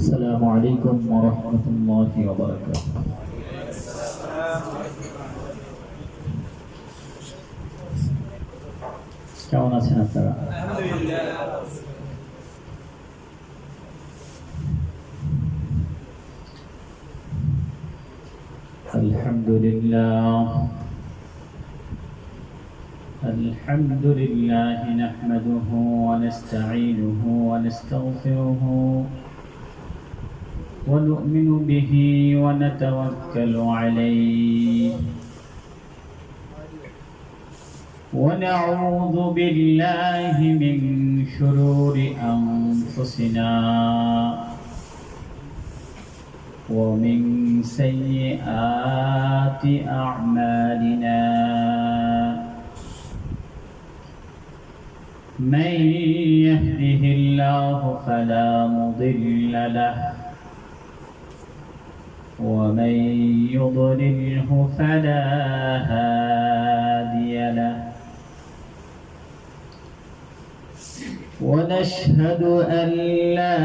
السلام عليكم ورحمة الله وبركاته. কেমন আছেন আপনারা? الحمد لله نحمده ونستعينه ونستغفره ونؤمن به ونتوكل عليه ونعوذ بالله من شرور أنفسنا ومن سيئات أعمالنا من يهده الله فلا مضل له ومن يضلله فلا هادي له ونشهد أن لا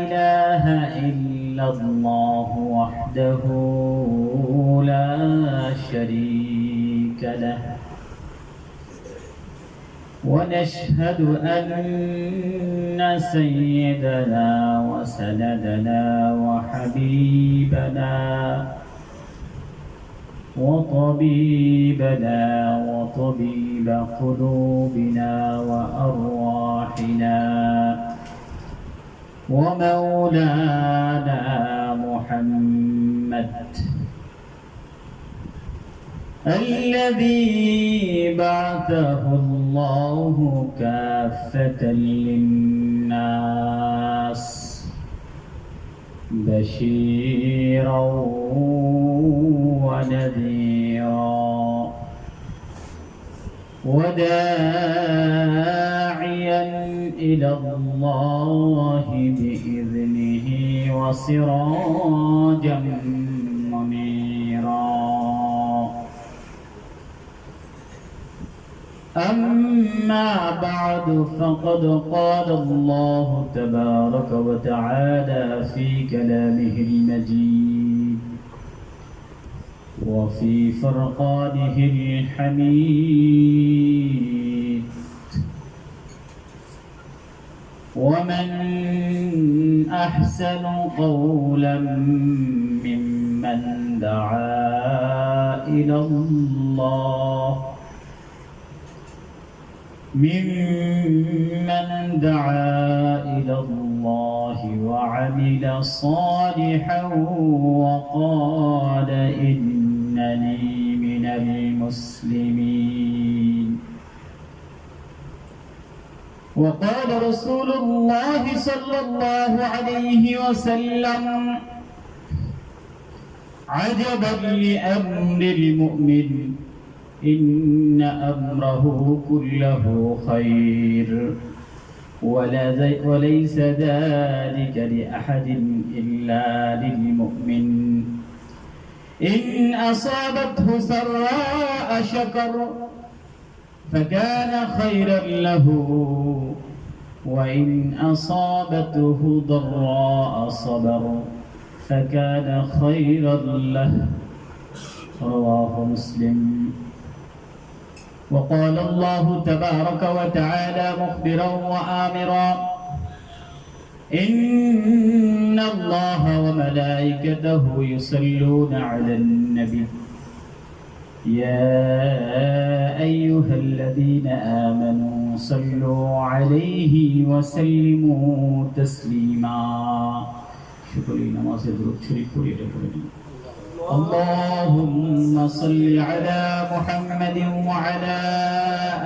إله إلا الله وحده لا شريك له ونشهد أن سيدنا وسندنا وحبيبنا وطبيبنا وطبيب قلوبنا وأرواحنا ومولانا محمد الذي بعثه الله كافة للناس بشيرا ونذيرا وداعيا إلى الله بإذنه وسراجا منيرا. أما بعد فقد قال الله تبارك وتعالى في كلامه المجيد وفي فرقانه الحميد ومن أحسن قولا ممن دعا إلى الله وعمل صالحا وقال إنني من المسلمين. وقال رسول الله صلى الله عليه وسلم عجبا لأمر المؤمن إن أمره كله خير وليس ذلك لأحد إلا للمؤمن إن أصابته سراء شكر فكان خيرا له وإن أصابته ضراء صبر فكان خيرا له. رواه مسلم. وقال الله تبارك وتعالى مخبرا وآمرا إن الله وملائكته يصلون على النبي يا أيها الذين آمنوا صلوا عليه وسلموا تسليما. شكرا نماز درود شريف اللهم صل على محمد وعلى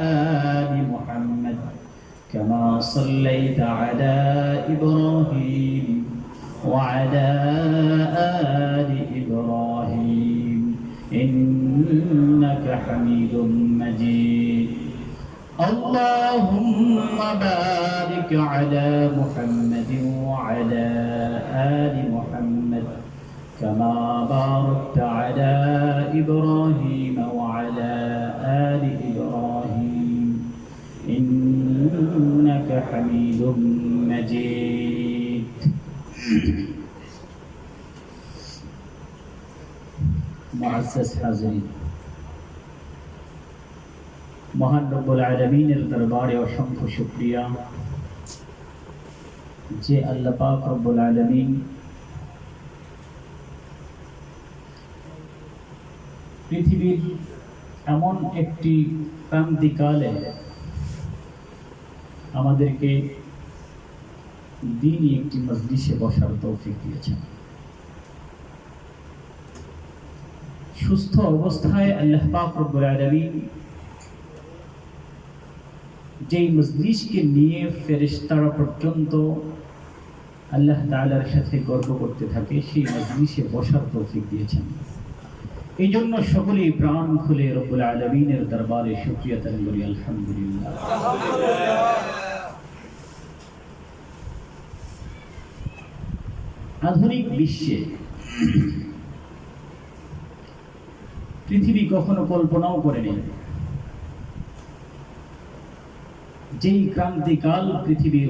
آل محمد كما صليت على إبراهيم وعلى آل إبراهيم إنك حميد مجيد. اللهم بارك على محمد وعلى آل محمد كما باركت على إبراهيم وعلى آل إبراهيم إنك حميد مجيد. মুআজ্জাজ হাজিরিন, মহান রব্বুল আলামিনের দরবারে অসংখ্য শুকরিয়া যে আল্লাহ পাক রব্বুল আলামিন পৃথিবীর এমন একটি ক্রান্তিকালে আমাদেরকে দ্বীনি একটি মজলিসে বসার তৌফিক দিয়েছেন। সুস্থ অবস্থায় আল্লাহ পাক রব্বুল আলামিন যেই মজলিসকে নিয়ে ফেরেশতারা পর্যন্ত আল্লাহ তাআলার সাথে গর্ব করতে থাকে, সেই মজলিসে বসার তৌফিক দিয়েছেন। এই জন্য সকলেই প্রাণ খুলে রব্বুল আলামিনের দরবারে শুকরিয়া আদায় করি, আলহামদুলিল্লাহ। আধুনিক বিশ্বে পৃথিবী কখনো কল্পনাও করেনি যেই ক্রান্তিকাল পৃথিবী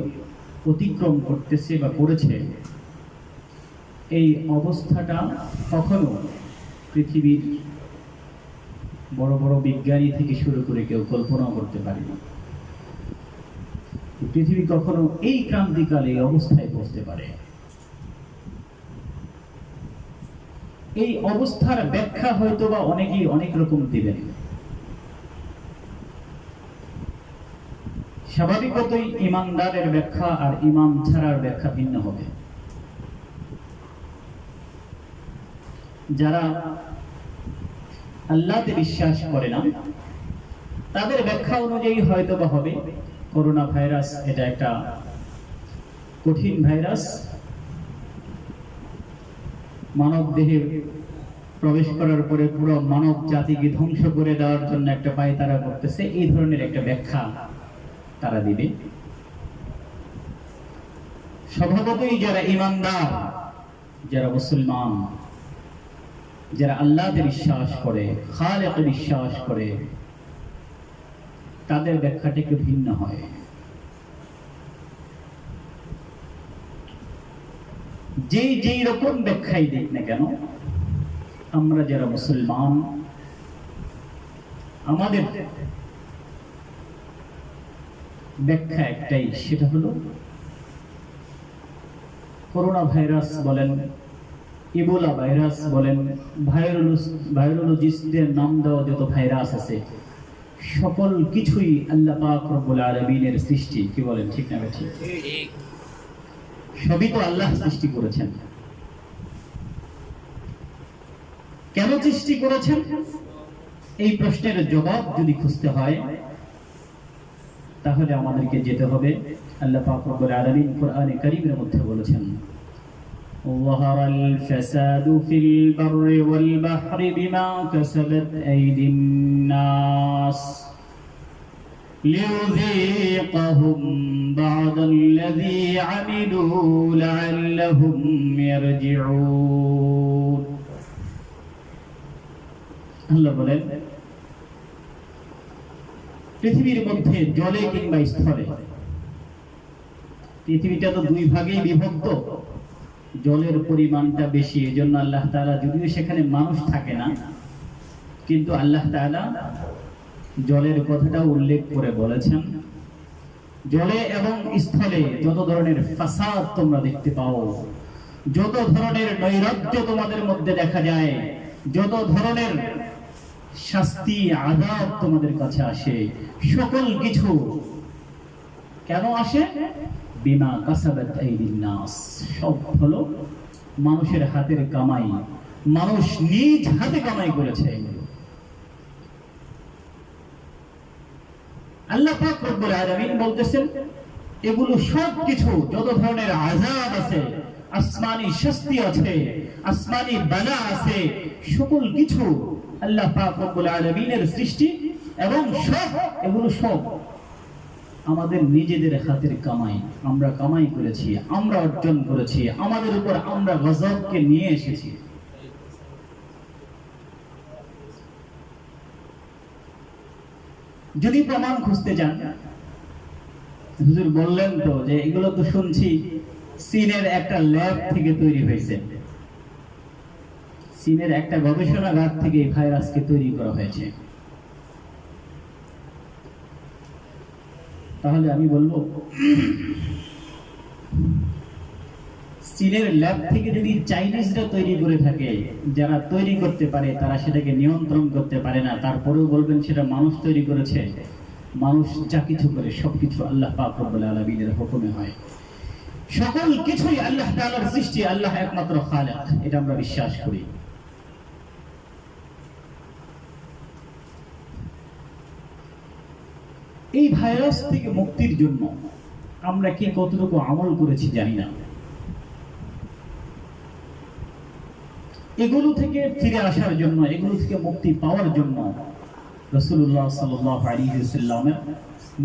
অতিক্রম করতেছে বা করেছে, এই অবস্থাটা কখনো পৃথিবীর বড় বড় বিজ্ঞানী থেকে শুরু করে কেউ কল্পনাও করতে পারেনি। পৃথিবী কখনো এই ক্রান্তিকালে এই অবস্থায় পৌঁছতে পারে। এই অবস্থার ব্যাখ্যা হয়তো বা অনেকেই অনেক রকম দিবেন। স্বাভাবিকতই ইমানদারের ব্যাখ্যা আর ইমান ছাড়ার ব্যাখ্যা ভিন্ন হবে। যারা আল্লাহতে বিশ্বাস করে না, তাদের ব্যাখ্যা অনুযায়ী হয়তো বা হবে করোনা ভাইরাস এটা একটা কঠিন ভাইরাস, মানব দেহে প্রবেশ করার পরে পুরো মানব জাতিকে ধ্বংস করে দেওয়ার জন্য একটা পায়তারা করতেছে, এই ধরনের একটা ব্যাখ্যা তারা দিবে। স্বভাবতই যারা ইমানদার, যারা মুসলমান, যারা আল্লাহতে বিশ্বাস করে, খালেকে বিশ্বাস করে, তাদের ব্যাখ্যাটা একটু ভিন্ন হয়। যেই রকম ব্যাখ্যাই দিক না কেন, আমরা যারা মুসলমান, আমাদের ব্যাখ্যা একটাই, সেটা হলো করোনা ভাইরাস বলেন, ইবোলা ভাইরাস বলেন, ভাইরোলজিস্টদের নাম দেওয়া যত ভাইরাস আছে, সকল কিছুই আল্লাহ পাক রব্বুল আলামিনের সৃষ্টি। কি বলেন, ঠিক না ঠিক? সবই তো আল্লাহ সৃষ্টি করেছেন। কেন সৃষ্টি করেছেন, এই প্রশ্নের জবাব যদি খুঁজতে হয় তাহলে আমাদেরকে যেতে হবে আল্লাহ পাক রব্বুল আলামিন কোরআনে কারীমের মধ্যে বলেছেন, ওয়াহারাল ফাসাদু ফিল বাররি ওয়াল বাহরি বিমা কাসাবাত আইদিন নাস লিয়ুযীকাহুম বা'দাল্লাযী আমিলু লা'আল্লাহুম ইয়ারজিউন। আল্লাহ বলেন, পৃথিবীর মধ্যে জলে কিংবা স্থলে, পৃথিবীটা তো দুই ভাগেই বিভক্ত, জলের পরিমাণটা বেশি, এজন্য আল্লাহ তাআলা, যদিও সেখানে মানুষ থাকে না, কিন্তু আল্লাহ তাআলা জলের কথাটা উল্লেখ করে বলেছেন, জলে এবং স্থলে যত ধরনের ফাসাদ তোমরা দেখতে পাও, যত ধরনের নৈরাজ্য তোমাদের মধ্যে দেখা যায়, যত ধরনের শাস্তি আযাব তোমাদের কাছে আসে, সকল কিছু কেন আসে? বিমা কাসাবাত আইদিন নাস, সব হলো মানুষের হাতের কামাই, মানুষ নিজ হাতে কামাই করেছে। আল্লাহ পাক রব্বুল আলামিন বলতেছেন, এগুলো সব কিছু, যত ধরনের আযাব আছে, আসমানি শাস্তি আছে, আসমানি বালা আছে, সকল কিছু আল্লাহ পাক রব্বুল আলামিনের সৃষ্টি, এবং এগুলো সব আমাদের নিজেদের হাতের কামাই। আমরা কামাই করেছি, আমরা অর্জন করেছি, আমাদের উপর আমরা গজবকে নিয়ে এসেছি। যদি প্রমাণ খুঁজতে যান, হুজুর বললেন তো যে এগুলো তো শুনছি চীনের একটা ল্যাব থেকে তৈরি হয়েছে। চীনের একটা গবেষণাগার থেকে এই ভাইরাসকে তৈরি করা হয়েছে। তাহলে আমি বলবো, চীনের ল্যাব থেকে যদি চাইনিজরা তৈরি করে থাকে, যারা তৈরি করতে পারে তারা সেটাকে নিয়ন্ত্রণ করতে পারে না, তারপরেও বলবেন সেটা মানুষ তৈরি করেছে। মানুষ যা কিছু করে সবকিছু আল্লাহ পাক রব্বুল আলামিনের হুকুমে হয়। সকল কিছুই আল্লাহ তাআলার সৃষ্টি, আল্লাহ একমাত্র খালেক, এটা আমরা বিশ্বাস করি। এই ভাইরাস থেকে মুক্তির জন্য আমরা কি কতটুকু আমল করেছি জানি না। এগুলো থেকে ফিরে আসার জন্য, এগুলো থেকে মুক্তি পাওয়ার জন্য রাসূলুল্লাহ সাল্লাল্লাহু আলাইহি ওয়াসাল্লামের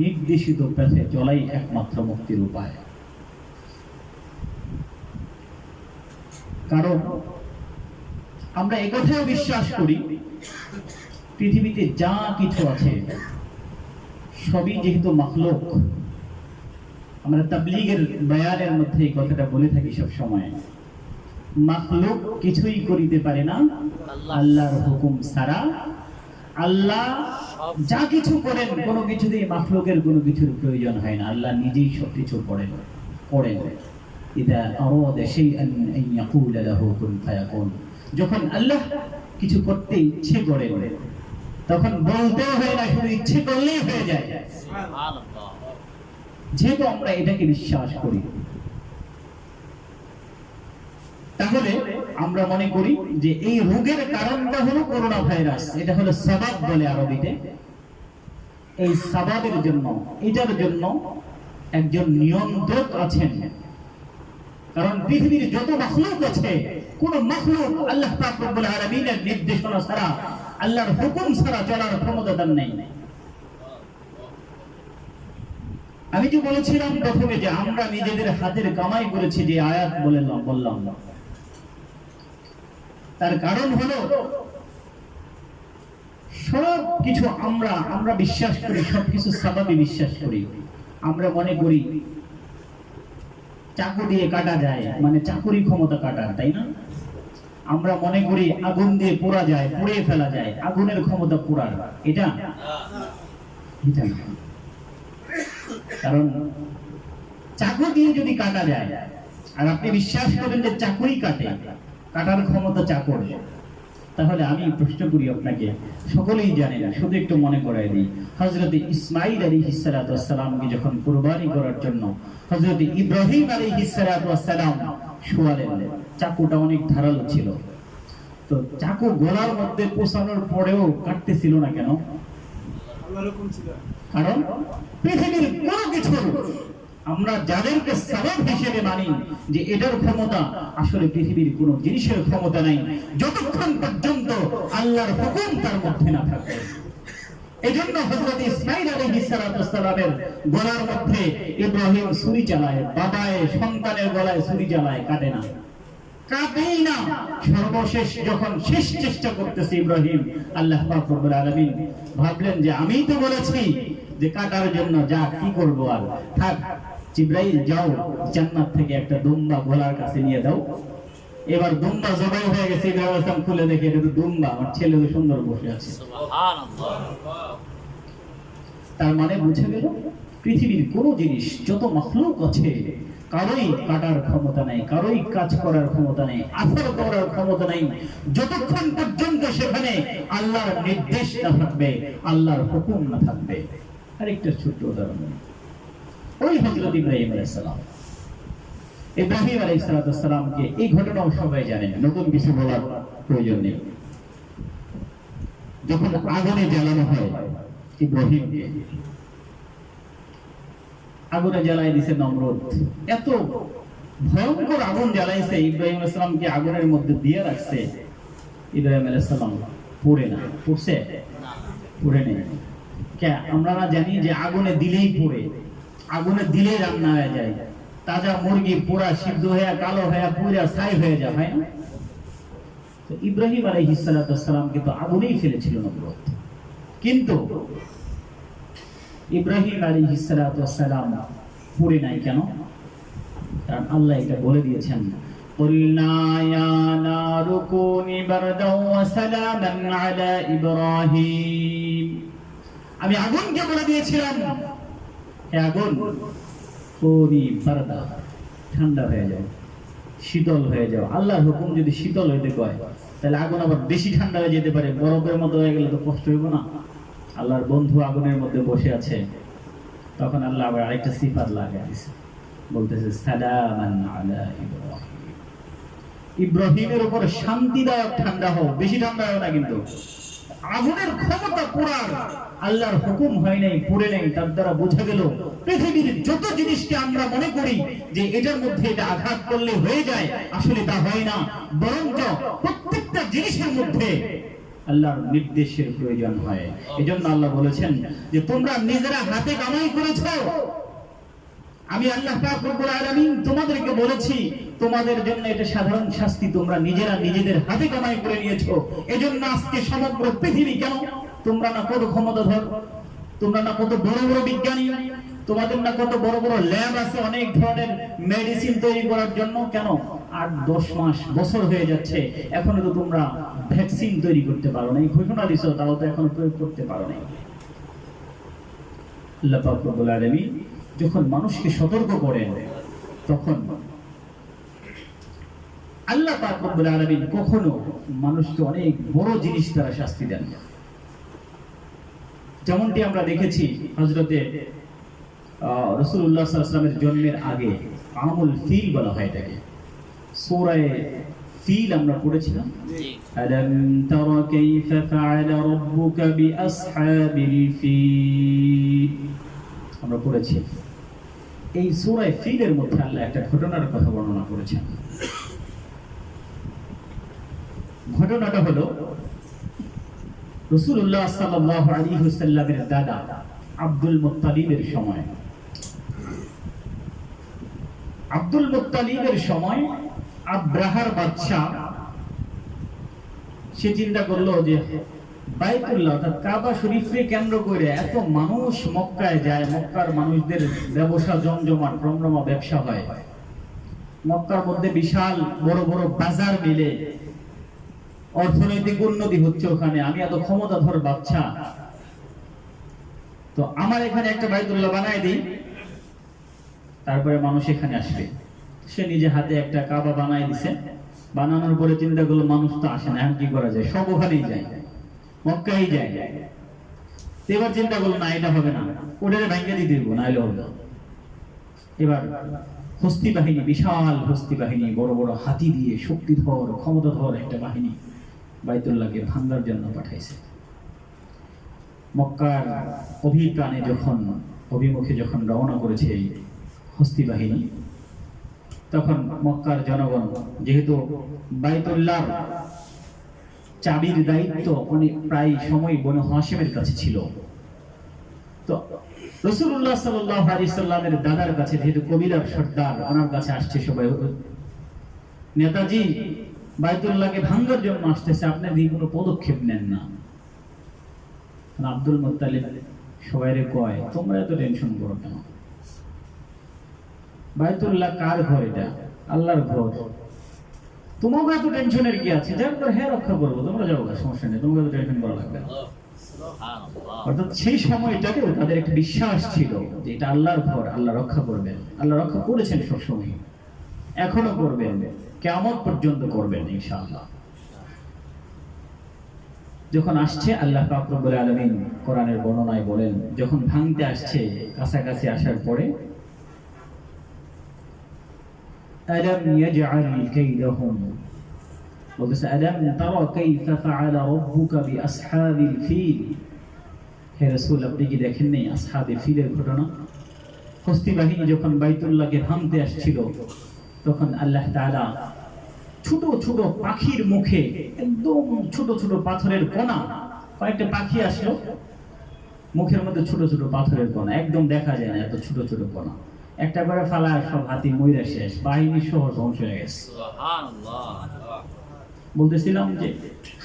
নির্দেশিত পথে চলাই একমাত্র মুক্তির উপায়। কারণ আমরা একথাও বিশ্বাস করি, পৃথিবীতে যা কিছু আছে সবই যেহেতু মাখলুক। আমরা তাবলীগের বয়ানের মধ্যে এই কথাটা বলে থাকি সব সময়, মাখলুক কিছুই করিতে পারে না আল্লাহর হুকুম ছাড়া। আল্লাহ যা কিছু করেন কোনো কিছুতেই মাখলুকের কোনো কিছুর প্রয়োজন হয় না, আল্লাহ নিজেই সবকিছু করেন। ইদা আরাদা শাইআন আন ইয়াকুলা লাহু কুন ফায়াকুন, যখন আল্লাহ কিছু করতে ইচ্ছে করেন তখন বলতেও হয় না, শুধু ইচ্ছে করলেই হয়ে যায়। সুবহানাল্লাহ। যেহেতু আমরা এটাকে বিশ্বাস করি, তাহলে আমরা মনে করি যে এই রোগের কারণটা হলো করোনা ভাইরাস। এটা হলো সাবাব বলে আরবিতে। এই সাবাবের জন্য, এটার জন্য একজন নিয়ন্ত্রক আছেন। কারণ পৃথিবীর যত মাখলুক আছে, কোন মাখলুক আল্লাহ পাক রব্বুল আলামিনের নির্দেশনা ছাড়া, আল্লাহর হুকুম ছাড়া চলার ক্ষমতা তার নেই। আমি যে বলেছিলাম প্রথমে যে আমরা নিজেদের হাতের কামাই করেছি, যে আয়াত বললাম, তার কারণ হলো সব কিছু আমরা বিশ্বাস করি, সবকিছু সাবাবে বিশ্বাস করি। আমরা মনে করি চাকু দিয়ে কাটা যায়, মানে চাকুরি ক্ষমতা কাটার, তাই না? আমরা মনে করি আগুন দিয়ে পোড়া যায়, পুড়িয়ে ফেলা যায়, আগুনের ক্ষমতা পোড়ার। এটা না। কারণ চাকু দিয়ে যদি কাটা যায়, আর আপনি বিশ্বাস করেন যে চাকুই কাটার ক্ষমতা চাকুর, তাহলে আমি প্রশ্ন করি আপনাকে, সকলেই জানেন, শুধু একটু মনে করাই দিই। হযরত ইসমাঈল আলাইহিস সালাতু ওয়াস সালামকে যখন কুরবানি করার জন্য হযরত ইব্রাহিম আলাইহিস সালাতু ওয়াস সালাম শোয়ালেন, চাকুটা অনেক ধারালো ছিল। তো চাকু গলার মধ্যে পোষানোর পরেও কাটতেছিল না কেন? কারণ পৃথিবীর কোনো কিছু আমরা যাদেরকে সাবাব হিসেবে মানি যে এটার ক্ষমতা, আসলে পৃথিবীর কোনো জিনিসের ক্ষমতা নাই যতক্ষণ পর্যন্ত আল্লাহর হুকুম তার মধ্যে না থাকে। এজন্য হযরত ইসমাঈল আলাইহিস সালাতু ওয়াস সালামের গলার মধ্যে ইব্রাহিম ছুরি চালায়, বাবায়ে সন্তানের গলায় ছুরি চালায়, কাটে না, কাটেই না। সর্বশেষ যখন শেষ চেষ্টা করতেছে ইব্রাহিম, আল্লাহ পাক রব্বুল আলামিন ভাবলেন যে আমিই তো বলেছি যে কাটার জন্য, যা কি করব আর, থাক জিবরাইল যাও জান্নাত থেকে একটা দুম্বা গলার কাছে নিয়ে দাও। এবার দুম্বা জবাই হয়ে গেছে, ইব্রাহিম আলাইহিস সালাম খুলে দেখে এটা তো দুম্বা, আমার ছেলে তো সুন্দর বসে আছে। সুবহানাল্লাহ। তার মানে বুঝে গেল পৃথিবীর কোন জিনিস, যত মাখলুক আছে, কারোই কাটার ক্ষমতা নাই, কারোই কাজ করার ক্ষমতা নেই, আসার করার ক্ষমতা নাই যতক্ষণ পর্যন্ত সেখানে আল্লাহর নির্দেশ না থাকবে, আল্লাহর হুকুম না থাকবে। আরেকটা ছোট্ট উদাহরণ, ওই হযরত ইব্রাহিম আলাইহিস সালাম, ইব্রাহিম আলাইহিস সালামকে এই ঘটনাও সবাই জানেন, নতুন কিছু বলার প্রয়োজন নেই। যখন আগুনে জ্বালানো হয় ইব্রাহিমকে, আগুনে জ্বালাই দিছে নমরুদ, এত ভয়ঙ্কর আগুন জ্বালাইছে, ইব্রাহিম আলাইহিস সালামকে আগুনের মধ্যে দিয়ে রাখছে। ইব্রাহিম আলাইহিস সালাম পুড়ে না, পুড়ছে? পুড়ে নেই। কে আমরা না জানি যে আগুনে দিলেই পুড়ে, আগুনে দিলেই রান্না হয়ে যায়। তাজা মুরগি পুরা সিদ্ধ হয়ে কালো হয়ে পুরা ছাই হয়ে যায়, হয় না? তো ইব্রাহিম আলাইহিস সালামকে তো আগুনেই ফেলেছিল নমরুদ, কিন্তু ইব্রাহিম আলাইহিস সালাম পুড়ে নাই কেন? কারণ আল্লাহ এটা বলে দিয়েছেন, قلنا يا نار كوني بردا وسلاما على إبراهيم আমি আগুনকে বলে দিয়েছিলাম, হে আগুন কোনি বারদা, ঠান্ডা হয়ে যাও, শীতল হয়ে যাও। আল্লাহর হুকুম যদি শীতল হইতে কয় তাহলে আগুন আবার বেশি ঠান্ডা হয়ে যেতে পারে, বরফের মতো হয়ে গেলে তো কষ্ট হইব না। আল্লাহর বন্ধু আগুনের মধ্যে বসে আছে, তখন আল্লাহ আবার আরেকটা সিফাত লাগাই দিয়েছে, বলতেছে সালামান আলা ইব্রাহিম, ইব্রাহিমের উপর শান্তিদায়ক ঠান্ডা হোক, বেশি ঠান্ডা হয় না। কিন্তু আগুনের ক্ষমতা পুরার আল্লাহর হুকুম হয় নাই, পুড়ে নাই, তার দ্বারা বোঝা গেল পৃথিবীর যত জিনিসকে আমরা মনে করি যে এটার মধ্যে এটা আঘাত করলে হয়ে যায়, আসলে তা হয় না। বরঞ্চ প্রত্যেকটা জিনিসের মধ্যে আল্লাহর নির্দেশের প্রয়োজন হয়। এজন্য আল্লাহ বলেছেন যে তোমরা নিজেরা হাতে কামাই করেছো, আমি আল্লাহ পাক রব্বুল আলামিন তোমাদেরকে বলেছি তোমাদের জন্য এটা সাধারণ শাস্তি, তোমরা নিজেরা নিজেদের হাতে কামাই করে নিয়েছো। এজন্য আজকে সমগ্র পৃথিবী, কেন তোমরা না কত ক্ষমতাধর, তোমরা না কত বড় বড় বিজ্ঞানী, তোমাদের না কত বড় বড় ল্যাব আছে অনেক ধরনের মেডিসিন তৈরি করার জন্য, কেন 8-10 মাস বছর হয়ে যাচ্ছে এখনো তো তোমরা ভ্যাকসিন তৈরি করতে পারো নাই, ঘোষণা দিছো তাও তো এখনো প্রয়োগ করতে পারো নাই। আল্লাহ পাক রব্বুল আলামিন যখন মানুষকে সতর্ক করেন তখন আল্লাহ পাক রব্বুল আলামিন কখনো মানুষকে অনেক বড় জিনিস দ্বারা শাস্তি দেন। যেমনটি আমরা দেখেছি হযরতে রাসূলুল্লাহ সাল্লাল্লাহু আলাইহি ওয়াসাল্লামের জন্মের আগে আমুল ফিল বলা হয় এটাকে, সূরা ফিল আমরা পড়েছিলাম, আলাম তারা কাইফা ফাআলা রাব্বুকা বিআসহাবিল ফিল আমরা পড়েছি। এই সূরা ফিলের মধ্যে আল্লাহ একটা ঘটনার কথা বর্ণনা করেছেন। ঘটনাটা হলো রাসূলুল্লাহ সাল্লাল্লাহু আলাইহি ওয়াসাল্লামের দাদা আব্দুল মুত্তালিবের সময়, আব্দুল মুত্তালিবের সময় আব্রাহার বাদশা সে চিন্তা করলো যে বাইতুল্লাহ অর্থাৎ কাবা শরীফকে কেন্দ্র করে এত মানুষ মক্কায় যায়, মক্কার মানুষদের ব্যবসা জমজমাট রমরমা ব্যবসা হয়, মক্কার মধ্যে বিশাল বড় বড় বাজার মিলে অর্থনৈতিক উন্নতি হচ্ছে ওখানে, আমি এত ক্ষমতাধর বাদশা, তো আমার এখানে একটা বাইতুল্লাহ বানায় দিই, তারপরে মানুষ এখানে আসবে। সে নিজে হাতে একটা কাবা বানায় দিছে, বানানোর পরে চিন্তা করলো মানুষ তো আসে না, এখন কি করা যায়, সব ওখানেই যায়, মক্কাই যায়। এবার চিন্তা করলো না এটা হবে না, ওটারে ভাঙ্গা দিয়ে দিব, না হলে হবে না। এবার হস্তি বাহিনী, বিশাল হস্তি বাহিনী, বড় বড় হাতি দিয়ে শক্তিধর ক্ষমতাধর একটা বাহিনী বাইতুল্লাহকে ভাঙার জন্য পাঠাইছে। মক্কার অভিপ্রাণে যখন অভিমুখে যখন রওনা করেছে এই হস্তি বাহিনী, তখন মক্কার জনগণ, যেহেতু বাইতুল্লাহ চাবির দায়িত্ব অনেক প্রায় সময় বনু হাশিমের কাছে ছিল, তো রাসূলুল্লাহ সাল্লাল্লাহু আলাইহি সাল্লামের দাদার কাছে, যেহেতু কবিলার সর্দার, ওনার কাছে আসছে সবাই, নেতাজি বাইতুল্লাহকে ভাঙার জন্য আসতেছে, আপনি দিয়ে কোনো পদক্ষেপ নেন না। আব্দুল মুত্তালিব সবাইরে কয় তোমরা এত টেনশন করো কেন, বাইতুল্লাহ কার ঘর, এটা আল্লাহর ঘর, তোমাকে এত টেনশনের কি আছে, যার ঘর হ্যাঁ রক্ষা করবো, তোমরা যাও, সমস্যা নেই, তোমাকে এত টেনশন করা লাগবে না। অর্থাৎ সেই সময়টাতেও তাদের একটা বিশ্বাস ছিল যে এটা আল্লাহর ঘর, আল্লাহ রক্ষা করবেন, আল্লাহ রক্ষা করেছেন সবসময়, এখনো করবেন, কিয়ামত পর্যন্ত করবেন ইনশাআল্লাহ। যখন আসছে আল্লাহ পাক রব্বুল আলামিন কোরআনের বর্ণনায় বলেন, যখন ভাঙতে আসছে, কাছাকাছি আসার পরে আলাম ইয়াজআল কাইদাহুম, বলতেছে আলাম তারা কাইফা ফাআলা রাব্বুকা বিআসহাবিল ফিল, হে রাসূল আপনি কি দেখেন নাই আসহাবে ফিলের ঘটনা? হস্তি বাহিনী যখন বাইতুল্লাহকে ভাঙতে আসছিল, তখন আল্লাহ তাআলা ছোট ছোট পাখির মুখে, একদম ছোট ছোট পাথরের কণা, কয়েকটা পাখি আসলো, মুখের মধ্যে ছোট ছোট পাথরের কণা, একদম দেখা যায় না এত ছোট ছোট কণা, একটা করে ফালায় সব হাতি মইরা শেষ, বাহিনী সহ ধ্বংস হয়ে গেছে। বলতেছিলাম যে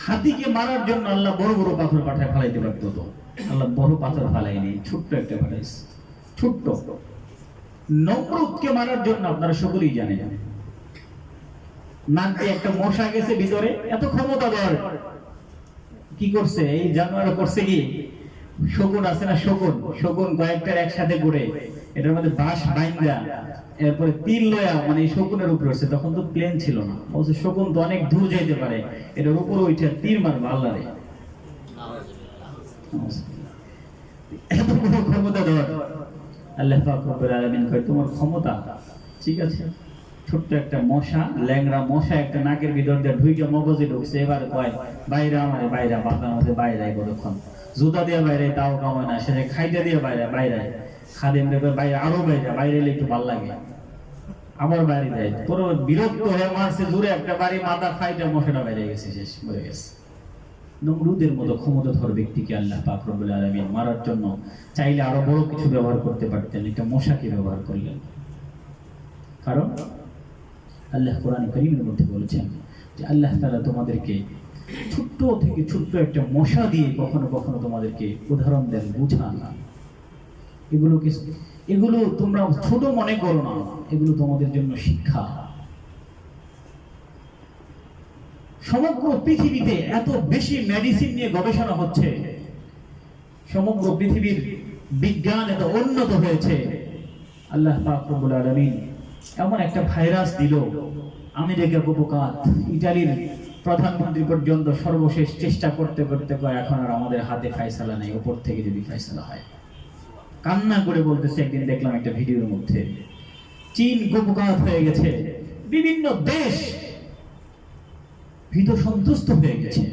হাতিকে মারার জন্য আল্লাহ বড় বড় পাথর পাঠায় ফালাইতে পারতো, তো আল্লাহ বড় পাথর ফালাইনি, ছোট্ট একটা ফালাইছে, ছোট্ট। নমরুদকে মারার জন্য আপনারা সকলেই জানেন, নাক দিয়ে একটা মশা গেছে ভিতরে, এত ক্ষমতাধর। কি করছে এই জানোয়ার? করছে কি, শকুন আছে না, শকুন, শকুন কয়েকটার একসাথে করে এটার মধ্যে বাঁশ বাইন্দা এরপরে তীর লয়া মানে এই শকুনের উপরে উঠছে। তখন তো প্লেন ছিল না, বলছে শকুন তো অনেক দূর যাইতে পারে, এটার উপরে উঠে তীর মারবে আল্লাহ রে। এত বড় ক্ষমতাধর আল্লাহ পাক রব্বুল আলামিন কয় তোমার ক্ষমতা ঠিক আছে। ছোট্ট একটা মশা, ল্যাংড়া মশা একটা নাকের ভিতর দিয়ে ঢুইকে মগজে ঢুকছে, এবার কয় বাইরে আমারে বাইরে, বাতার মধ্যে বাইরে কতক্ষণ, জুতা দিয়ে বাইরে তাও কামায় না, সে খাইতে দিয়ে বাইরে বাইরে, খাদেম রেখে বাইরে আরো বাইরে, বাইরে এলে একটু ভাল লাগে, আবার বাইরে যায়। পুরো বিরক্ত হয়ে মারছে জোরে একটা বাড়ি, মাথা ফাইটা মশাটা বাইরে গেছে, শেষ মরে গেছে। নমরুদের মতো ক্ষমতাধর ব্যক্তিকে আল্লাহ পাক রব্বুল আলামিন মারার জন্য চাইলে আরো বড় কিছু ব্যবহার করতে পারতেন, একটা মশাকে ব্যবহার করলেন। কারণ আল্লাহ কোরআন কারীমের মধ্যে বলেছেন যে আল্লাহ তাআলা তোমাদেরকে ছোট্ট থেকে ছোট্ট একটা মশা দিয়ে কখনো কখনো তোমাদেরকে উদাহরণ দেন, বুঝান। এগুলো তোমরা ছোট মনে করো না, এগুলো তোমাদের জন্য শিক্ষা। সমগ্র পৃথিবীতে এত বেশি মেডিসিন নিয়ে গবেষণা হচ্ছে, সমগ্র পৃথিবীর বিজ্ঞান এত উন্নত হয়েছে, আল্লাহ পাক রব্বুল আলামিন এমন একটা ভাইরাস দিল, আমেরিকার উপকাত ইতালির প্রধানমন্ত্রী পর্যন্ত সর্বশেষ চেষ্টা করতে করতে কয় এখন আর আমাদের হাতে ফায়সালা নেই, উপর থেকে যদি ফায়সালা হয়। কান্না করে বলতেছে, একদিন দেখলাম একটা ভিডিওর মধ্যে, চীন উপকাত হয়ে গেছে, বিভিন্ন দেশ ভীত সন্তুষ্ট হয়ে গেছে।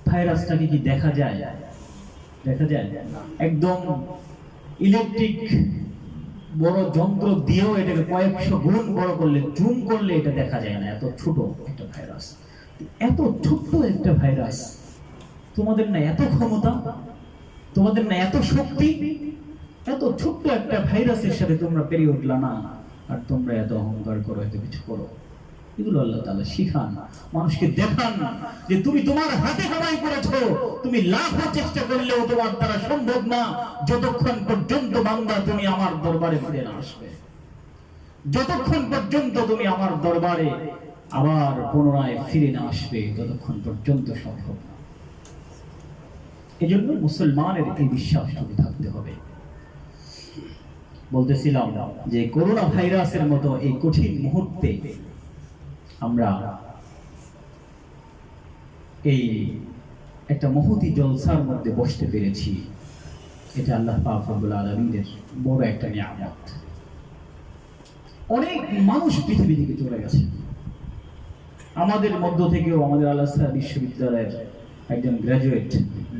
ভাইরাসটাকে কি দেখা যায়? দেখা যায় একদম ইলেকট্রিক বড় যন্ত্র দিয়েও এটাকে কয়েকশো গুণ বড় করলে, জুম করলে এটা দেখা যায় না, এত ছোট একটা ভাইরাস। এত ছোট্ট একটা ভাইরাস, তোমাদের না এত ক্ষমতা, তোমাদের না এত শক্তি, এত ছোট্ট একটা ভাইরাসের সাথে তোমরা পেরিয়ে উঠলা না, আর তোমরা এত অহংকার করো, এত কিছু করো। এগুলো আল্লাহ তাআলা শিখান, মানুষকে দেখান যে তুমি তোমার হাতে কামাই করেছো, তুমি লাখো চেষ্টা করলেও তোমার দ্বারা সম্ভব না, যতক্ষণ পর্যন্ত বান্দা তুমি আমার দরবারে ফিরে না আসবে, যতক্ষণ পর্যন্ত তুমি আমার দরবারে আবার পুনরায় ফিরে না আসবে, ততক্ষণ পর্যন্ত সম্ভব না। এজন্য মুসলমানের এই বিশ্বাসটুকু থাকতে হবে। বলতেছিলাম যে করোনা ভাইরাসের মতো এই কঠিন মুহূর্তে আমরা এই একটা মহতি জলসার মধ্যে বসতে পেরেছি, এটা আল্লাহ পাক রব্বুল আলামিনের বড় একটা নিয়ামত। অনেক মানুষ পৃথিবী থেকে চলে গেছে, আমাদের মধ্য থেকেও আমাদের আল আজহার বিশ্ববিদ্যালয়ের একজন গ্রাজুয়েট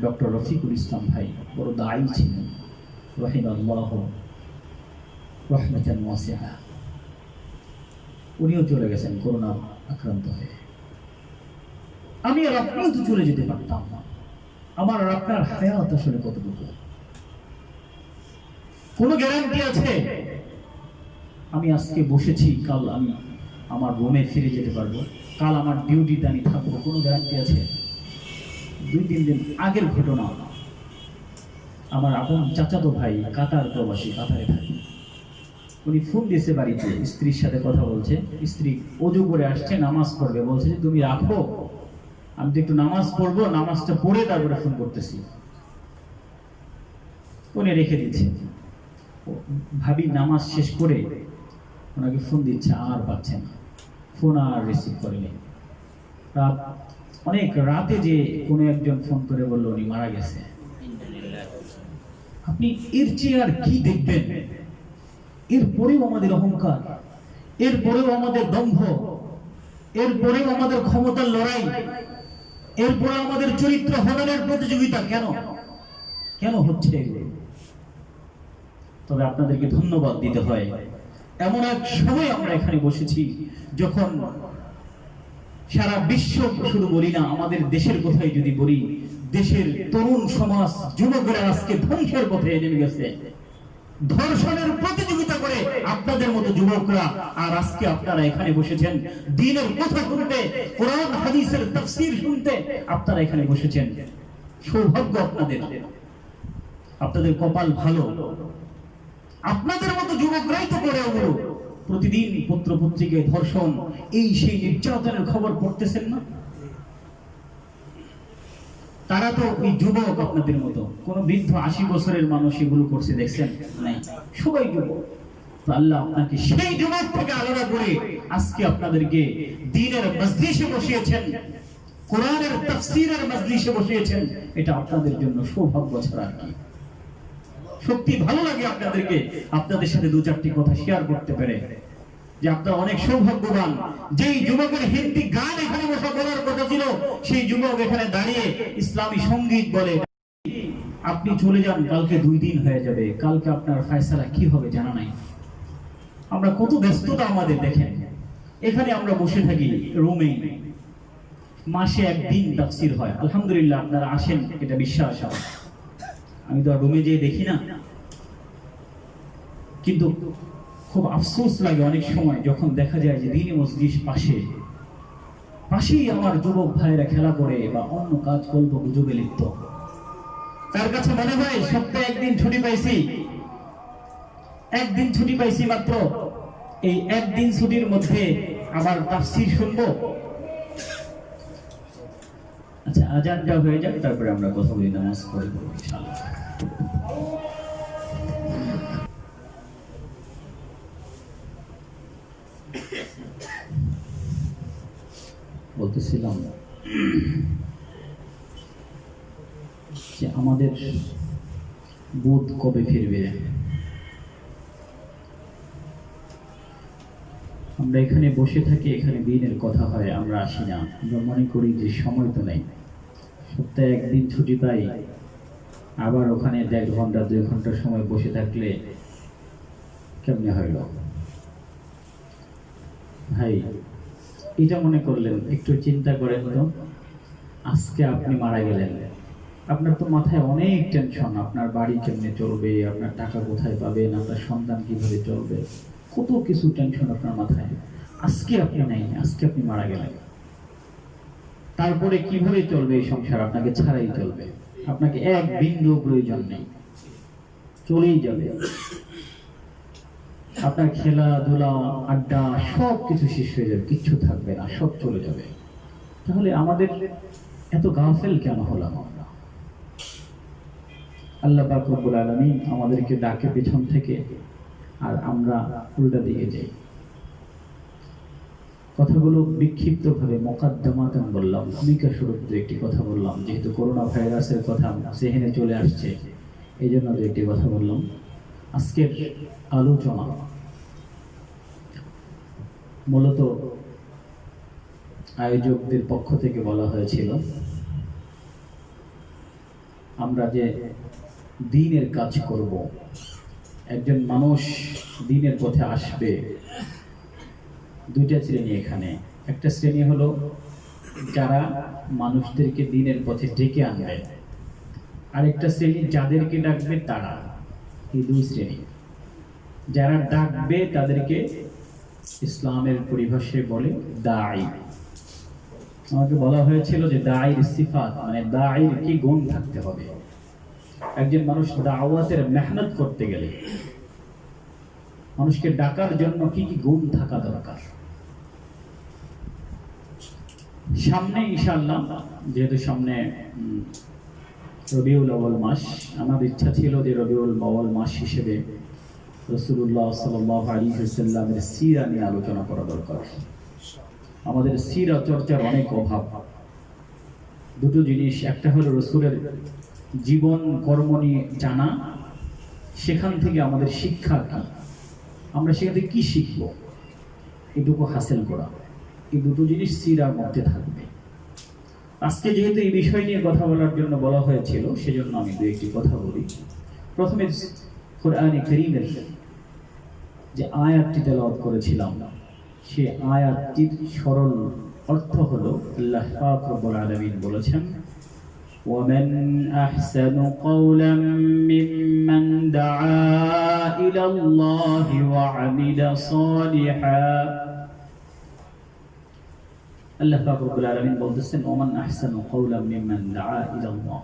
ডক্টর রফিকুল ইসলাম ভাই বড় দায়ী ছিলেন, রাহিমাহুল্লাহ রাহমাতান ওয়াসিআ, উনিও চলে গেছেন করোনা আক্রান্ত হয়ে। আমি আর আপনিও তো চলে যেতে পারতাম, আমার আর আপনার হায়াত আসলে কতটুকু, কোনো গ্যারান্টি আছে? আমি আজকে বসেছি, কাল আমি আমার রুমে ফিরে যেতে পারবো, কাল আমার ডিউটিতে আমি থাকবো, কোনো গ্যারান্টি আছে? 2-3 দিন আগের ঘটনা, আমার আপন চাচাতো ভাই কাতার প্রবাসী, কাতারে থাকি, উনি ফোন দিয়েছে বাড়িতে, স্ত্রীর সাথে কথা বলছে, স্ত্রী ওযু করে আসছে, নামাজ পড়বে, বলছে যে তুমি রাখো, আমি তো একটু নামাজ পড়বো, নামাজটা পড়ে তারপরে ফোন করতেছি। উনি রেখে দিচ্ছে, ভাবি নামাজ শেষ করে ওনাকে ফোন দিচ্ছে, আর পাচ্ছে না, ফোন আর রিসিভ করেনি। রাত অনেক রাতে যে কোনো একজন ফোন করে বললো উনি মারা গেছে। আপনি এর চেয়ে আর কি দেখবেন? এরপরেও আমাদের অহংকার, এরপরেও আমাদের দম্ভ, এরপরেও আমাদের ক্ষমতার লড়াই, এরপরে আমাদের চরিত্র হননের প্রতিযোগিতা, কেন কেন হচ্ছে এগুলো? তবে আপনাদেরকে ধন্যবাদ দিতে হয়, এমন এক সময় আমরা এখানে বসেছি যখন সারা বিশ্ব, শুধু বলি না আমাদের দেশের কথাই যদি বলি, দেশের তরুণ সমাজ যুবকরা আজকে ধ্বংসের পথে নেমে গেছে, ধর্ষণের প্রতিযোগিতা করে আপনাদের মতো যুবকরা, আর আজকে আপনারা এখানে বসেছেন দ্বীনের কথা শুনতে, কোরআন হাদিসের তাফসীর শুনতে আপনারা এখানে বসেছেন। সৌভাগ্য আপনাদের, আপনাদের কপাল ভালো, আপনাদের মতো যুবকরাই তো করে ওগুলো, প্রতিদিন পত্র পত্রিকায় ধর্ষণ, এই সেই নির্যাতনের খবর পড়তেছেন না? তারা তো ওই যুবক আপনাদের মতো, কোন বৃদ্ধ 80 বছরের মানুষ এগুলো করছে দেখছেন? নাই, সবাই যুবক। তো আল্লাহ আপনাকে সেই যুবক থেকে আলাদা করে আজকে আপনাদেরকে দ্বীনের মজলিসে বসিয়েছেন, কোরআনের তাফসীরের মজলিসে বসিয়েছেন। এটা আপনাদের জন্য সৌভাগ্য ছাড়া আর কি। সত্যি ভালো লাগে আপনাদেরকে, আপনাদের সাথে দু চারটি কথা শেয়ার করতে পেরে, যে আপনারা অনেক সৌভাগ্যবান। যেই যুবকের হিন্দি গান এখানে বসে বলার কথা ছিল, সেই যুবক এখানে দাঁড়িয়ে ইসলামী সঙ্গীত বলে। আপনি চলে যান, কালকে 2 দিন হয়ে যাবে, কালকে আপনার ফয়সালা কি হবে জানা নাই। আমরা কত ব্যস্ততা আমাদের দেখেন। এখানে আমরা বসে থাকি রুমে, মাসে 1 দিন তাফসীর হয়। আলহামদুলিল্লাহ আপনারা আসেন, এটা বিশ্বাস হয়। আমি তো রুমে যেয়ে দেখি না, কিন্তু খুব আফসোস লাগে অনেক সময় যখন দেখা যায় যে দ্বীনি মজলিস পাশেই আমার যুবক ভাইয়েরা খেলা করে বা অন্য কাজ গল্প গুজবে লিপ্ত। তার কাছে মনে হয় সপ্তাহে 1 দিন ছুটি পাইছি, 1 দিন ছুটি পাইছি মাত্র, এই 1 দিন ছুটির মধ্যে আবার তাফসীর শুনবো। আচ্ছা, আজানটা হয়ে যাক, তারপরে আমরা কথা বলি, নামাজ পড়ে ইনশাআল্লাহ। বলতেছিলাম যে আমাদের বোধ কবে ফিরবে? আমরা এখানে বসে থাকি, এখানে দিনের কথা হয়, আমরা আসি না। আমরা মনে করি যে সময় তো নেই, সপ্তাহে 1 দিন ছুটি পাই, আবার ওখানে 1.5 ঘন্টা 2 ঘন্টা সময় বসে থাকলে কেমনে হইল? ভাই, এটা মনে করলেন, একটু চিন্তা করেন তো, আজকে আপনি মারা গেলেন, আপনার তো মাথায় অনেক টেনশন, আপনার বাড়ি কেমনে চলবে, আপনার টাকা কোথায় পাবেন, আপনার সন্তান কিভাবে চলবে, কত কিছু টেনশন আপনার মাথায়। আজকে আপনি নাই, আজকে আপনি মারা গেলেন, তারপরে কিভাবে চলবে এই সংসার? আপনাকে ছাড়াই চলবে, আপনাকে 1 বিন্দু প্রয়োজন নেই, চলেই যাবে। আপনার খেলাধুলা, আড্ডা সব কিছু শেষ হয়ে যাবে, কিচ্ছু থাকবে না, সব চলে যাবে। তাহলে আমাদের এত গাফেল কেন হলাম আমরা? আল্লাহ পাক রব্বুল আলামিন আমাদেরকে ডাকে পেছন থেকে, আর আমরা উল্টা দিকে যাই। কথাগুলো বিক্ষিপ্তভাবে মুকাদ্দমাতান বললাম, ভূমিকা স্বরূপ একটি কথা বললাম, যেহেতু করোনা ভাইরাসের কথা জেহেনে চলে আসছে, এই জন্য একটি কথা বললাম। আজকের আলোচনা মূলত আয়োজকদের পক্ষ থেকে বলা হয়েছিল, আমরা যে দ্বীনের কাজ করব, একজন মানুষ দ্বীনের পথে আসবে, 2টা শ্রেণী এখানে। একটা শ্রেণী হলো যারা মানুষদেরকে দ্বীনের পথে ডেকে আনবে, আরেকটা শ্রেণী যাদেরকে ডাকবে তারা। এই 2 শ্রেণী। যারা ডাকবে তাদেরকে ইসলামের পরিভাষায় বলে দাঈ। আমাকে বলা হয়েছিল যে দাঈর সিফাত, মানে দাঈর কি গুণ থাকতে হবে। একজন মানুষ দাওয়াতের মেহনত করতে গেলে, মানুষকে ডাকার জন্য কি কি গুণ থাকা দরকার। সামনে ইনশাআল্লাহ, যেহেতু সামনে রবিউল আউয়াল মাস, আমার ইচ্ছা ছিল যে রবিউল আউয়াল মাস হিসেবে রাসূলুল্লাহ সাল্লাল্লাহু আলাইহি ওয়াসাল্লামের সিরা নিয়ে আলোচনা করা দরকার। আমাদের সিরা চর্চার অনেক অভাব। 2টো জিনিস, একটা হলো রাসূলের জীবন কর্ম নিয়ে জানা, সেখান থেকে আমাদের শিক্ষা কি, আমরা সেখান থেকে কি শিখবো, এটুকু হাসিল করা। এই 2টো জিনিস সিরার মধ্যে থাকবে। আজকে যেহেতু এই বিষয় নিয়ে কথা বলার জন্য বলা হয়েছিল, সেজন্য আমি 2-1টি কথা বলি। প্রথমে কোরআনে কারীমের যে আয়াতটি তেলাওয়াত করেছিলাম, সেই আয়াতটির সরল অর্থ হলো, আল্লাহ পাক রব্বুল আলামিন বলেছেন, ومن أحسن قولا ممن دعا إلى الله وعمل صالحا। আল্লাহ পাক রব্বুল আলামিন বলতেছেন, ওমান আহসানু কওলাম মিম্মান দাআ ইলাল্লাহ।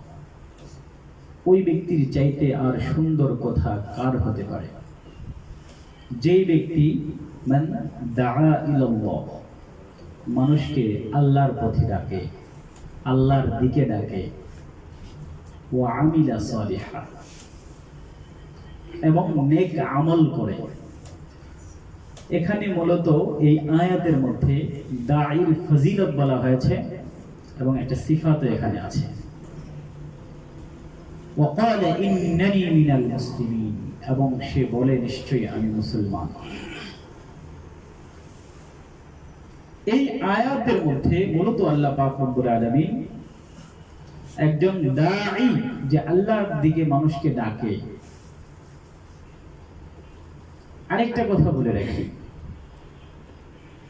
ওই ব্যক্তির চাইতে আর সুন্দর কথা কার হতে পারে, যেই ব্যক্তি মান দাআ ইলাল্লাহ, মানুষকে আল্লাহর পথে ডাকে, আল্লাহর দিকে ডাকে, ওয়া আমিলা সালিহা, এবং নেক আমল করে। এখানে মূলত এই আয়াতের মধ্যে দাঈর ফজিলত বলা হয়েছে এবং একটা সিফাতও এখানে আছে। وقال إنني من المسلمين, এবং সে বলে নিশ্চয়ই আমি মুসলমান। এই আয়াতের মধ্যে মূলত আল্লাহ পাক রব্বুল আলামিন একজন দাঈ, যে আল্লাহর দিকে মানুষকে ডাকে। আরেকটা কথা বলে রাখি,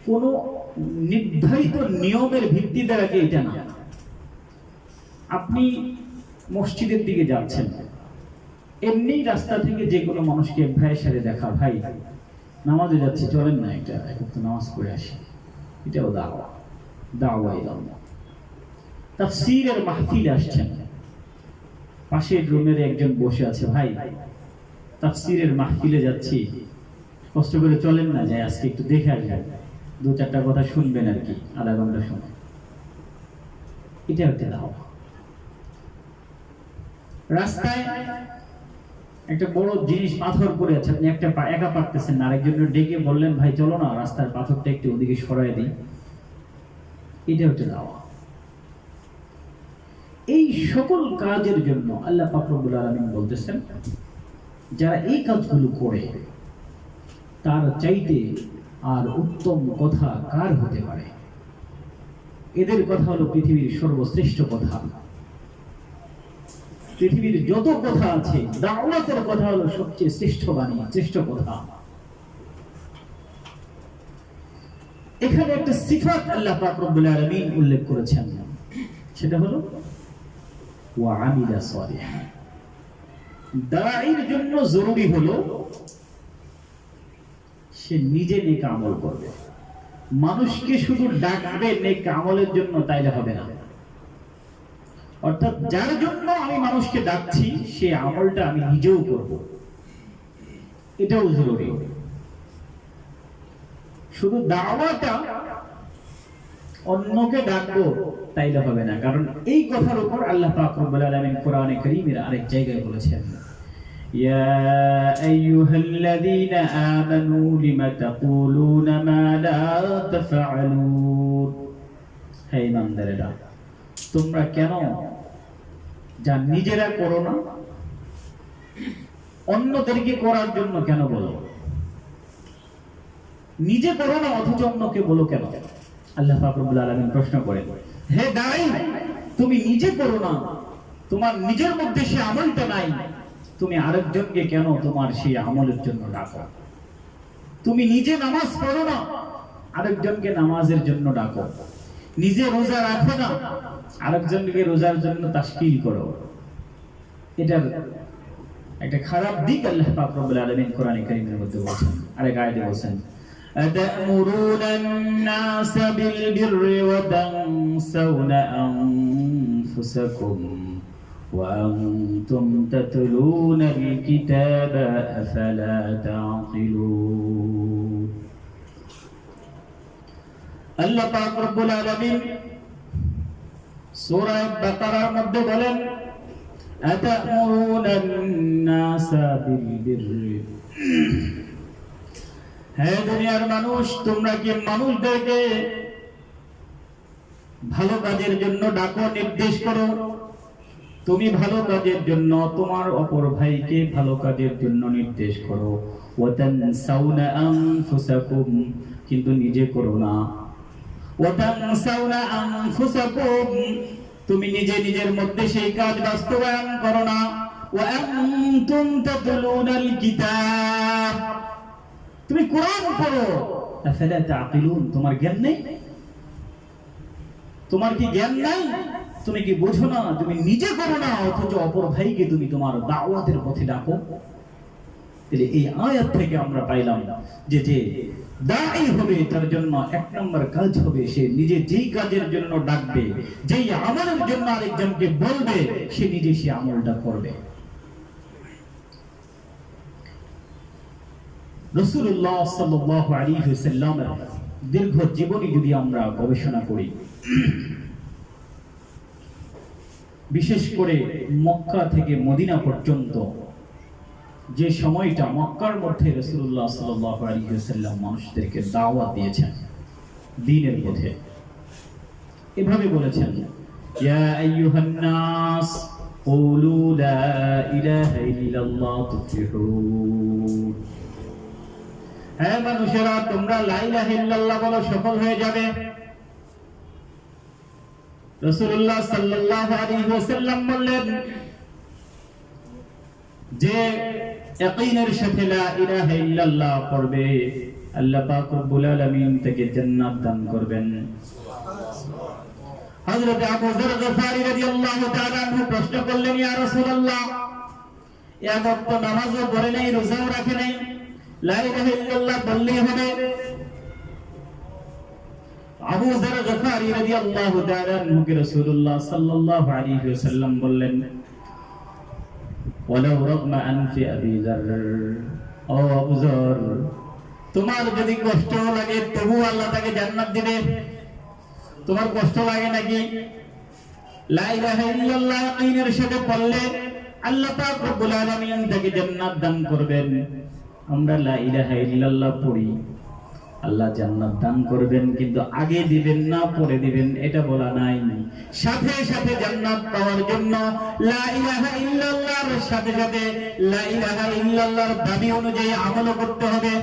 কোন নির্ধারিত নিয়মের ভিত্তিতে রাখে এটা না। আপনি মসজিদের দিকে যাচ্ছেন, এমনি রাস্তা থেকে যে কোনো মানুষকে ভাইয়ের সাথে দেখা, ভাই নামাজে যাচ্ছি চলেন না একটা একটু নামাজ পড়ে আসি, এটাও দাওয়া, দাওয়া ইলাল্লাহ। তাফসীরের মাহফিলে আসছেন, পাশের রুমের একজন বসে আছে, ভাই তাফসীরের মাহফিলে যাচ্ছি, কষ্ট করে চলেন না, যাই আজকে একটু দেখে আসবেন, দু চারটা কথা শুনবেন আর কি, আধা ঘন্টা সময়, এটা হচ্ছে দাওয়া। রাস্তায় একটা বড় জিনিস পাথর পড়ে আছে, আপনি একটা একা পারতেছেন না, আরেকজনের ডেকে বললেন ভাই চলো না রাস্তার পাথরটা একটু ওদিকে সরাই দিই, এটা হচ্ছে দাওয়া। এই সকল কাজের জন্য আল্লাহ পাক রব্বুল আলামিন বলতেছেন, যারা এই কাজগুলো করে তার চাইতে আর উত্তম কথা কার হতে পারে? এদের কথা হলো পৃথিবীর সর্বশ্রেষ্ঠ কথা। পৃথিবীর যত কথা আছে, দাওয়াতের কথা হলো সবচেয়ে শ্রেষ্ঠ বাণী, শ্রেষ্ঠ কথা। এখানে একটা সিফাত আল্লাহ পাক রব্বুল আলামিন উল্লেখ করেছেন, সেটা হলো ওয়া আমিলা সালিহা। দাঈর জন্য জরুরি হলো সে নিজে নেক আমল করবে। মানুষকে শুধু ডাকবে নেক আমলের জন্য, তাইলে হবে না। অর্থাৎ যার জন্য আমি মানুষকে ডাকছি সে আমলটা আমি নিজেও করব, এটাও জরুরি। শুধু দাওয়াটা অন্যকে ডাকবো তাইলে হবে না, কারণ এই কথার উপর আল্লাহ পাক রব্বুল আলামিন কোরআনে কারীমের আরেক জায়গায় বলেছেন, ইয়া আইয়ুহাল্লাযীনা আমানু লিমা তাকুলুনা মা লা তাফআলুন, হে ইমানদারেরা তোমরা কেন যা নিজেরা করো না অন্যদেরকে করার জন্য কেন বলো? নিজে করো না অথচ অন্যকে বলো কেন? আল্লাহ পাক রব্বুল আলামিন প্রশ্ন করেন, হে দাঈ তুমি নিজে করো না, তোমার নিজের মধ্যে সে আমলটা নাই, তুমি আরেকজনকে কেন তোমার সেই আমলের জন্য ডাকো? তুমি নিজে নামাজ পড়ো না, আরেকজনকে নামাজের জন্য ডাকো। নিজে রোজা রাখো না, আরেকজনকে রোজার জন্য তাশকিল করো। এটার একটা খারাপ দিক আল্লাহ পাক রব্বুল আলামিন কোরআনে কারীমের মধ্যে বলেছেন। আরেক আয়াতে বলেছেন, আতা'মুরুনা আন-নাস বিল বিররি ওয়া তানসাউনা আনফুসাকুম ওয়া আনতুম তাতলুনাল কিতাবা আফালা তা'কিলুন। আল্লাহ পাক রব্বুল আলামিন সূরা বাকারার মধ্যে বলেন, আতা'মুরুনা আন-নাস বিল বিররি, হে দুনিয়ার মানুষ তোমরা কি মানুষদেরকে ভালো কাজের জন্য ডাকো, নির্দেশ করো? তুমি ভালো কাজের জন্য তোমার অপর ভাইকে ভালো কাজের জন্য নির্দেশ করো। ওয়া তানসাউনা আনফুসাকুম, কিন্তু নিজে করো না। ওয়া তানসাউনা আনফুসাকুম, তুমি নিজে নিজের মধ্যে সেই কাজ বাস্তবায়ন করো না। ওয়া আনতুম তাতলুনাল কিতাব, তুমি কোরআন পড়ো। আফালা তা'কিলুন, তোমার জ্ঞান নেই? তোমার কি জ্ঞান নাই? তুমি কি বোঝো না? তুমি নিজে করো না অথচ অপর ভাইকে তুমি তোমার দাওয়াতের পথে ডাকো। তাহলে এই আয়াত থেকে আমরা পাইলাম যে যে দাঈ হবে তার জন্য এক নম্বর কাজ হবে সে নিজে যেই কাজের জন্য ডাকবে, যেই আমলের জন্য আরেকজনকে বলবে, সে নিজে সে আমলটা করবে। রাসূলুল্লাহ সাল্লাল্লাহু আলাইহি ওয়াসাল্লামের দীর্ঘ জীবনী যদি আমরা গবেষণা করি, বিশেষ করে মক্কা থেকে মদিনা পর্যন্ত যে সময়টা, মক্কার মধ্যে রাসূলুল্লাহ সাল্লাল্লাহু আলাইহি ওয়াসাল্লাম মানুষদেরকে দাওয়াত দিয়েছেন দ্বীনের পথে। এভাবে বলেছেন, ইয়া আইয়ুহান নাস কুলু লা ইলাহা ইল্লাল্লাহ তুফলিহুন। হে মানুষেরা, তোমরা লা ইলাহা ইল্লাল্লাহ বলো, সফল হয়ে যাবে। রাসূলুল্লাহ সাল্লাল্লাহু আলাইহি ওয়াসাল্লাম বললেন যে ইয়াকিনের সাথে লা ইলাহা ইল্লাল্লাহ পড়বে, আল্লাহ পাক রব্বুল আলামিন তাকে জান্নাত দান করবেন। হযরত আবু যর গফারি রাদিয়াল্লাহু তাআলা আনহু প্রশ্ন করলেন, ইয়া রাসূলুল্লাহ, এ বক্ত নামাজও পড়ে নাই, রোজাও রাখে নাই, লা ইলাহা ইল্লাল্লাহ বললেই হবে? আবু যর গফারি রাদিয়াল্লাহু তাআলা আনহুকে রাসূলুল্লাহ সাল্লাল্লাহু আলাইহি ওয়াসাল্লাম বললেন, ওয়ালাউ রাগমা আনফি আবি যর, ও আবু যর, তোমার যদি কষ্ট লাগে তবু আল্লাহ তাকে জান্নাত দিবে। তোমার কষ্ট লাগে নাকি? লা ইলাহা ইল্লাল্লাহ ইয়াকিনের সাথে পড়লে আল্লাহ পাক রব্বুল আলামিন তাকে জান্নাত দান করবেন। আমরা লা ইলাহা ইল্লাল্লাহ পড়ি, আল্লাহ জান্নাত দান করবেন, কিন্তু আগে দিবেন না পরে দিবেন এটা বলা নাই। সাথে সাথে জান্নাত পাওয়ার জন্য লা ইলাহা ইল্লাল্লাহর সাথে সাথে লা ইলাহা ইল্লাল্লাহর দাবি অনুযায়ী আমল করতে হবে।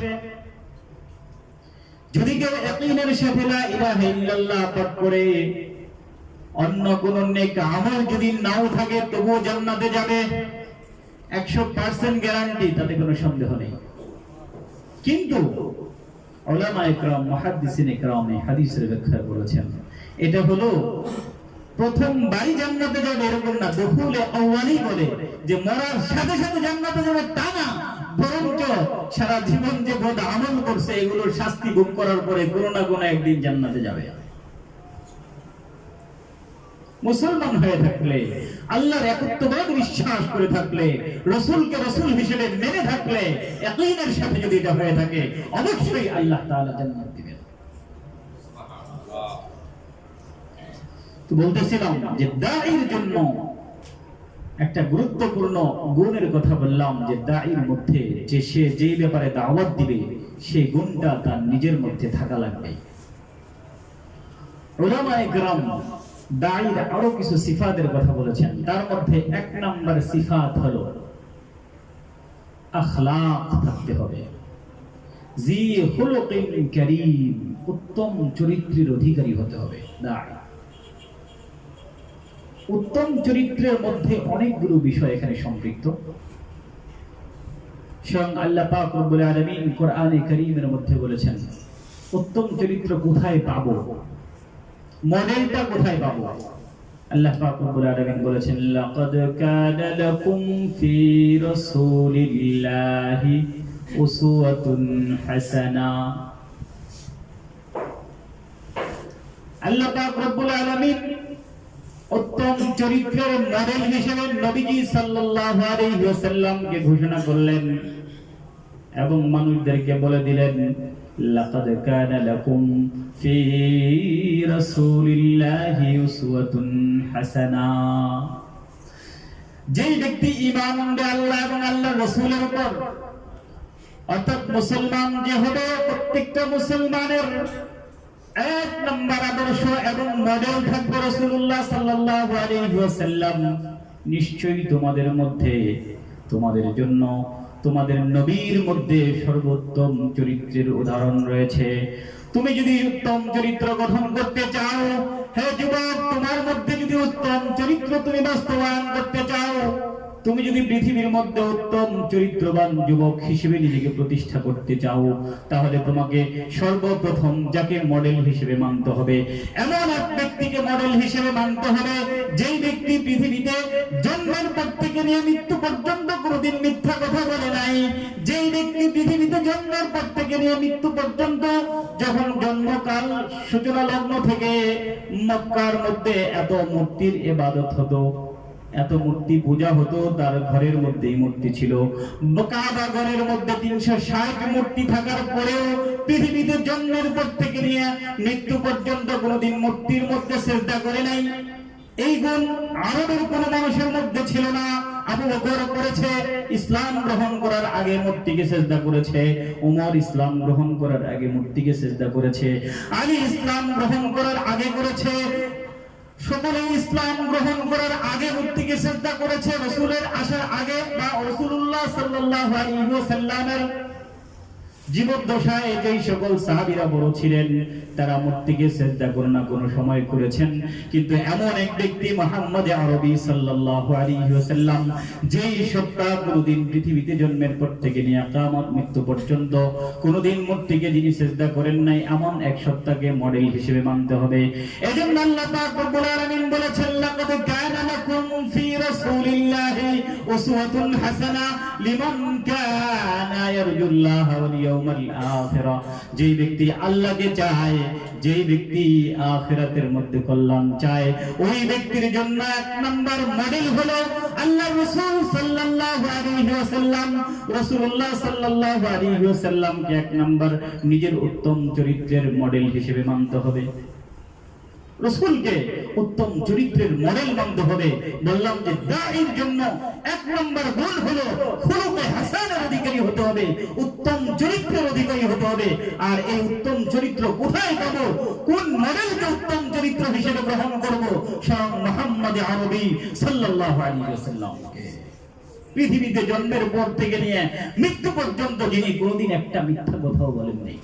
যদি কেউ ইয়াকিনের সাথে লা ইলাহা ইল্লাল্লাহ পাঠ করে অন্য কোন নেক আমল যদি নাও থাকে তবুও জান্নাতে যাবে, 100% গ্যারান্টি, তাতে কোনো সন্দেহ নেই। কিন্তু উলামায়ে কেরাম, মুহাদ্দিসিনে কেরাম হাদিসের ব্যাখ্যা বলেছেন, এটা হলো প্রথম বাড়ি জান্নাতে যাবে এরকম না, দুখুলে আউয়ালি বলে যে মরার সাথে সাথে জান্নাতে যাবে তা না, বরঞ্চ সারা জীবন যে বদ আমল করছে এগুলোর শাস্তি ভোগ করার পরে কোনো না কোনো একদিন জান্নাতে যাবে। মুসলমান হয়ে থাকলে, আল্লাহর একত্ববাদ বিশ্বাস করে থাকলে, রাসূলকে রাসূল হিসেবে মেনে থাকলে, ইয়াকিনের সাথে যদি এটা হয়ে থাকে, অবশ্যই আল্লাহ তাআলা জান্নাত দিবেন। তো বলতেছিলাম যে দাঈর জন্য একটা গুরুত্বপূর্ণ গুণের কথা বললাম, যে দাঈর মধ্যে যে সে যেই ব্যাপারে দাওয়াত দিবে সেই গুণটা তার নিজের মধ্যে থাকা লাগবে। উলামায়ে কেরাম দাঈর আরো কিছু সিফাতের কথা বলেছেন, তার মধ্যে এক নাম্বার সিফাত হলো আখলাক থাকতে হবে। জি খুলুকিন কারীম, উত্তম চরিত্রের অধিকারী হতে হবে দাঈ। উত্তম চরিত্রের মধ্যে অনেকগুলো বিষয় এখানে সম্পৃক্ত। স্বয়ং আল্লাহ পাক রব্বুল আলামিন কোরআনে কারীমের মধ্যে বলেছেন উত্তম চরিত্র কোথায় পাবো, মডেলটা কোথায় পাবো। আল্লাহ পাক রব্বুল আলামিন বলেছেন, লাকাদ কানা লাকুম ফি রাসূলিল্লাহি উসওয়াতুন হাসানা। আল্লাহ পাক রব্বুল আলামিন উত্তম চরিত্রের মডেল হিসেবে নবীজি সাল্লাল্লাহু আলাইহি ওয়াসাল্লামকে ঘোষণা করলেন এবং মানুষদেরকে বলে দিলেন, লাকাদ কানা লাকুম ফি রাসূলিল্লাহি উসওয়াতুন হাসানা। যেই ব্যক্তি ঈমান আনবে আল্লাহ এবং আল্লাহর রাসূলের উপর, অর্থাৎ মুসলমান যে হবে, প্রত্যেকটা মুসলমানের এক নম্বর আদর্শ এবং মডেল থাকবে রাসূলুল্লাহ সাল্লাল্লাহু আলাইহি ওয়াসাল্লাম। নিশ্চয়ই তোমাদের মধ্যে, তোমাদের জন্য, তোমাদের নবীর মধ্যে সর্বোত্তম চরিত্রের উদাহরণ রয়েছে। তুমি যদি উত্তম চরিত্র গঠন করতে চাও, হে যুবক, তোমার মধ্যে যদি উত্তম চরিত্র তুমি বাস্তবায়ন করতে চাও, তুমি যদি পৃথিবীর মধ্যে উত্তম চরিত্রবান যুবক হিসেবে নিজেকে প্রতিষ্ঠা করতে চাও, তাহলে তোমাকে সর্বপ্রথম যাকে মডেল হিসেবে মানতে হবে, এমন এক ব্যক্তিকে মডেল হিসেবে মানতে হবে যেই ব্যক্তি পৃথিবীতে জন্মের পর থেকে নিয়ে মৃত্যু পর্যন্ত কোনোদিন মিথ্যা কথা বলে নাই। যেই ব্যক্তি পৃথিবীতে জন্মের পর থেকে নিয়ে মৃত্যু পর্যন্ত, যখন জন্মকাল সূচনা লগ্ন থেকে মক্কার মধ্যে এত মূর্তির ইবাদত হতো, এত মূর্তি পূজা হতো, তার ঘরের মধ্যেই মূর্তি ছিল। কাবা ঘরের মধ্যে 360 মূর্তি থাকার পরেও পৃথিবীতে জন্মের পর থেকে নিয়ে মৃত্যু পর্যন্ত কোনোদিন মূর্তির মধ্যে সিজদা করে নাই। এই গুণ আরবের কোন মানুষের মধ্যে ছিল না। আবু বকর করেছে, ইসলাম গ্রহণ করার আগে মূর্তিকে সিজদা করেছে। ওমর ইসলাম গ্রহণ করার আগে মূর্তিকে সিজদা করেছে। আলী ইসলাম গ্রহণ করার আগে করেছে। সকলে ইসলাম গ্রহণ করার আগে মূর্তিকে সিজদা করেছে। রাসূলের আসার আগে বা রাসূলুল্লাহ সাল্লাল্লাহু আলাইহি ওয়াসাল্লামের জীবদ্দশায় যেই সকল সাহাবীরা বড় ছিলেন তারা মূর্তিকে সিজদা কোনো না কোনো সময় করেছেন। কিন্তু এমন এক ব্যক্তি মুহাম্মদ আরবি সাল্লাল্লাহু আলাইহি ওয়াসাল্লাম, যেই সত্তা কোনদিন পৃথিবীতে জন্মের পর থেকে নিয়ে কিয়ামত মৃত্যু পর্যন্ত কোনদিন মূর্তিকে যিনি সিজদা করেন নাই, এমন এক সত্তাকে মডেল হিসেবে মানতে হবে। এজন্য আল্লাহ পাক রব্বুল আলামিন বলেছেন, লাকাদ কানা লাকুম ফি রাসূলিল্লাহি উসওয়াতুন হাসানাহ লিমান কানা ইয়ারজুল্লাহ ওয়াল ইয়াউমাল আখিরা। যেই ব্যক্তি আল্লাহকে চায়, যেই ব্যক্তি আখিরাতের মধ্যে কল্যাণ চায়, ওই ব্যক্তির জন্য এক নাম্বার মডেল হলো আল্লাহর রাসূল সাল্লাল্লাহু আলাইহি ওয়াসাল্লাম। রাসূলুল্লাহ সাল্লাল্লাহু আলাইহি ওয়াসাল্লামকে এক নাম্বার নিজের উত্তম চরিত্রের মডেল হিসেবে মানতে হবে। রাসূলকে উত্তম চরিত্রের মডেল মানতে হবে। বললাম যে দাঈর জন্য এক নম্বর গুণ হলো খুলুকে হাসানের অধিকারী হতে হবে, উত্তম চরিত্রের অধিকারী হতে হবে। আর এই উত্তম চরিত্র কোথায় পাবো, কোন মডেলকে উত্তম চরিত্র হিসেবে গ্রহণ করব? স্বয়ং মুহাম্মদ আরবি সাল্লাল্লাহু আলাইহি ওয়াসাল্লামকে। পৃথিবীতে জন্মের পর থেকে নিয়ে মৃত্যু পর্যন্ত যিনি কোনোদিন একটা মিথ্যা কথাও বলেন নাই।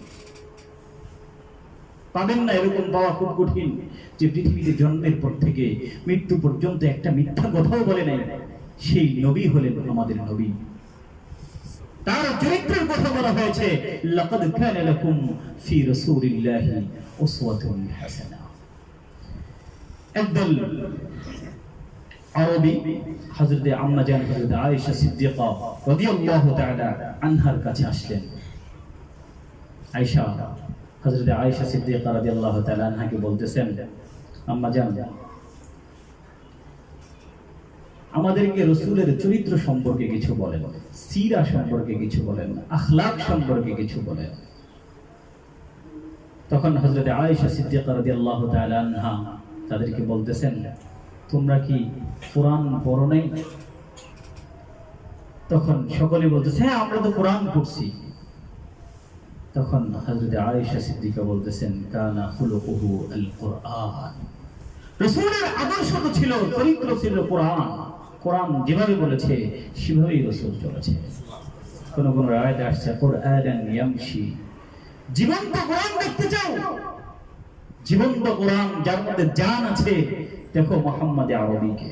পাবেন না, এরকম পাওয়া খুব কঠিন যে পৃথিবীতে জন্মের পর থেকে মৃত্যু পর্যন্ত একটা মিথ্যা কথাও বলে নাই। সেই নবী হলেন আমাদের নবী। তার চরিত্রের কথা বলা হয়েছে, লাকাদ কানা লাকুম ফি রাসূলিল্লাহি উসওয়াতুন হাসানাহ। একদল আরবি হযরত আম্মা জান হযরত আয়েশা সিদ্দিকা রাদিয়াল্লাহু তাআলা আনহার কাছে আসলেন। আয়েশা হযরত আয়েশা সিদ্দিকা রাদিয়াল্লাহু তাআলা আনহাকে বলতেছেন, আম্মা জান, আমাদেরকে রাসূলের চরিত্র সম্পর্কে কিছু বলেন, সিরা সম্পর্কে কিছু বলেন, আখলাক সম্পর্কে কিছু বলেন। তখন হযরত আয়েশা সিদ্দিকা রাদিয়াল্লাহু তাআলা আনহা তাদেরকে বলতেছেন, তোমরা কি কোরআন পড়ো নাই? তখন সকলে বলতেছে, হ্যাঁ আমরা তো কোরআন পড়ছি। তখন হযরত আয়েশা সিদ্দিকা বলতেছেন, কানা খুলুকুহু আল কুরআন। রাসূলের আদর্শ তো ছিল, চরিত্র ছিল কোরআন। কোরআন যেভাবে বলেছে সেভাবেই রাসূল চলেছে। কোন কোন আয়াতে আসছে কুরআনান ইয়ামশি। জীবন্ত কোরআন দেখতে চাও? জীবন্ত কোরআন যার মধ্যে জান আছে, দেখো মুহাম্মদ আরবিকে,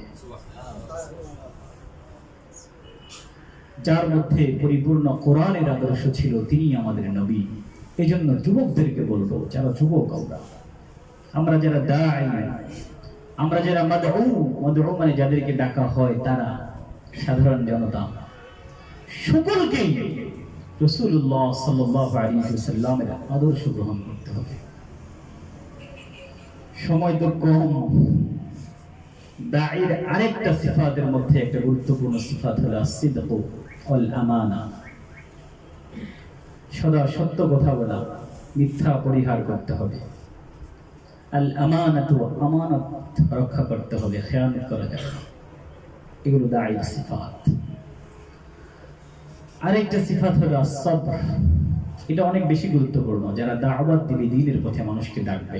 যার মধ্যে পরিপূর্ণ কোরআনের আদর্শ ছিল, তিনি আমাদের নবী। এই জন্য যুবকদেরকে বলবো, যারা যুবক আমরা যারা দাঈ, আমরা যারা মাদউ মানে যাদেরকে ডাকা হয়, তারা সাধারণ জনতা, সকলকেই রাসূলুল্লাহ সাল্লাল্লাহু আলাইহি ওয়াসাল্লামের আদর্শ গ্রহণ করতে হবে। সময় তো কম। দাঈর আরেকটা সিফাতের মধ্যে একটা গুরুত্বপূর্ণ সিফাত হলো as-সিদক ওয়াল আমানা। সদা সত্য কথা বলা, মিথ্যা পরিহার করতে হবে। আল আমানাতু, আমানত রক্ষা করতে হবে, খেয়ানত করা যাবে না। এগুলো দাঈর সিফাত। আরেকটা সিফাত হলো as-সবর। এটা অনেক বেশি গুরুত্বপূর্ণ। যারা দাওয়াত দিবে, দ্বীনের পথে মানুষকে ডাকবে,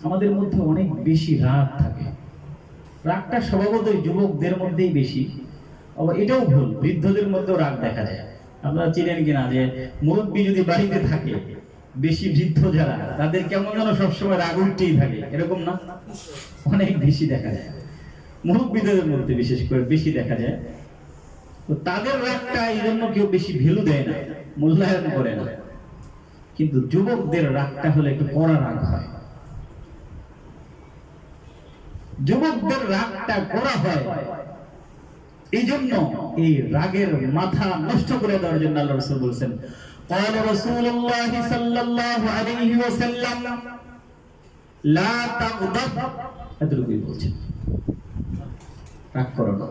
আমাদের মধ্যে অনেক বেশি রাগ থাকে। রাগটা স্বভাবতই যুবকদের মধ্যেই বেশি। এটাও ভুল, বৃদ্ধদের মধ্যেও রাগ দেখা যায়। আপনারা চিনেন কিনা যে মুরব্বী যদি বাড়িতে থাকে, বেশি বৃদ্ধ যারা, তাদের কেমন যেন সবসময় রাগ উঠতেই থাকে, এরকম না? অনেক বেশি দেখা যায় মুরব্বীদের মধ্যে, বিশেষ করে বেশি দেখা যায়। তো তাদের রাগটা এই জন্য কেউ বেশি ভ্যালু দেয় না, মূল্যায়ন করে না। কিন্তু যুবকদের রাগটা হলে একটু কড়া রাগ হয়। যুবকদের রাগটা কড়া হয়, এই জন্য এই রাগের মাথা নষ্ট করে দেওয়ার জন্য আল্লাহ রাসূল বলেছেন, قال رسول الله صلى الله عليه وسلم لا تغضب। এতটুকুই বলছেন। রাগ করো না।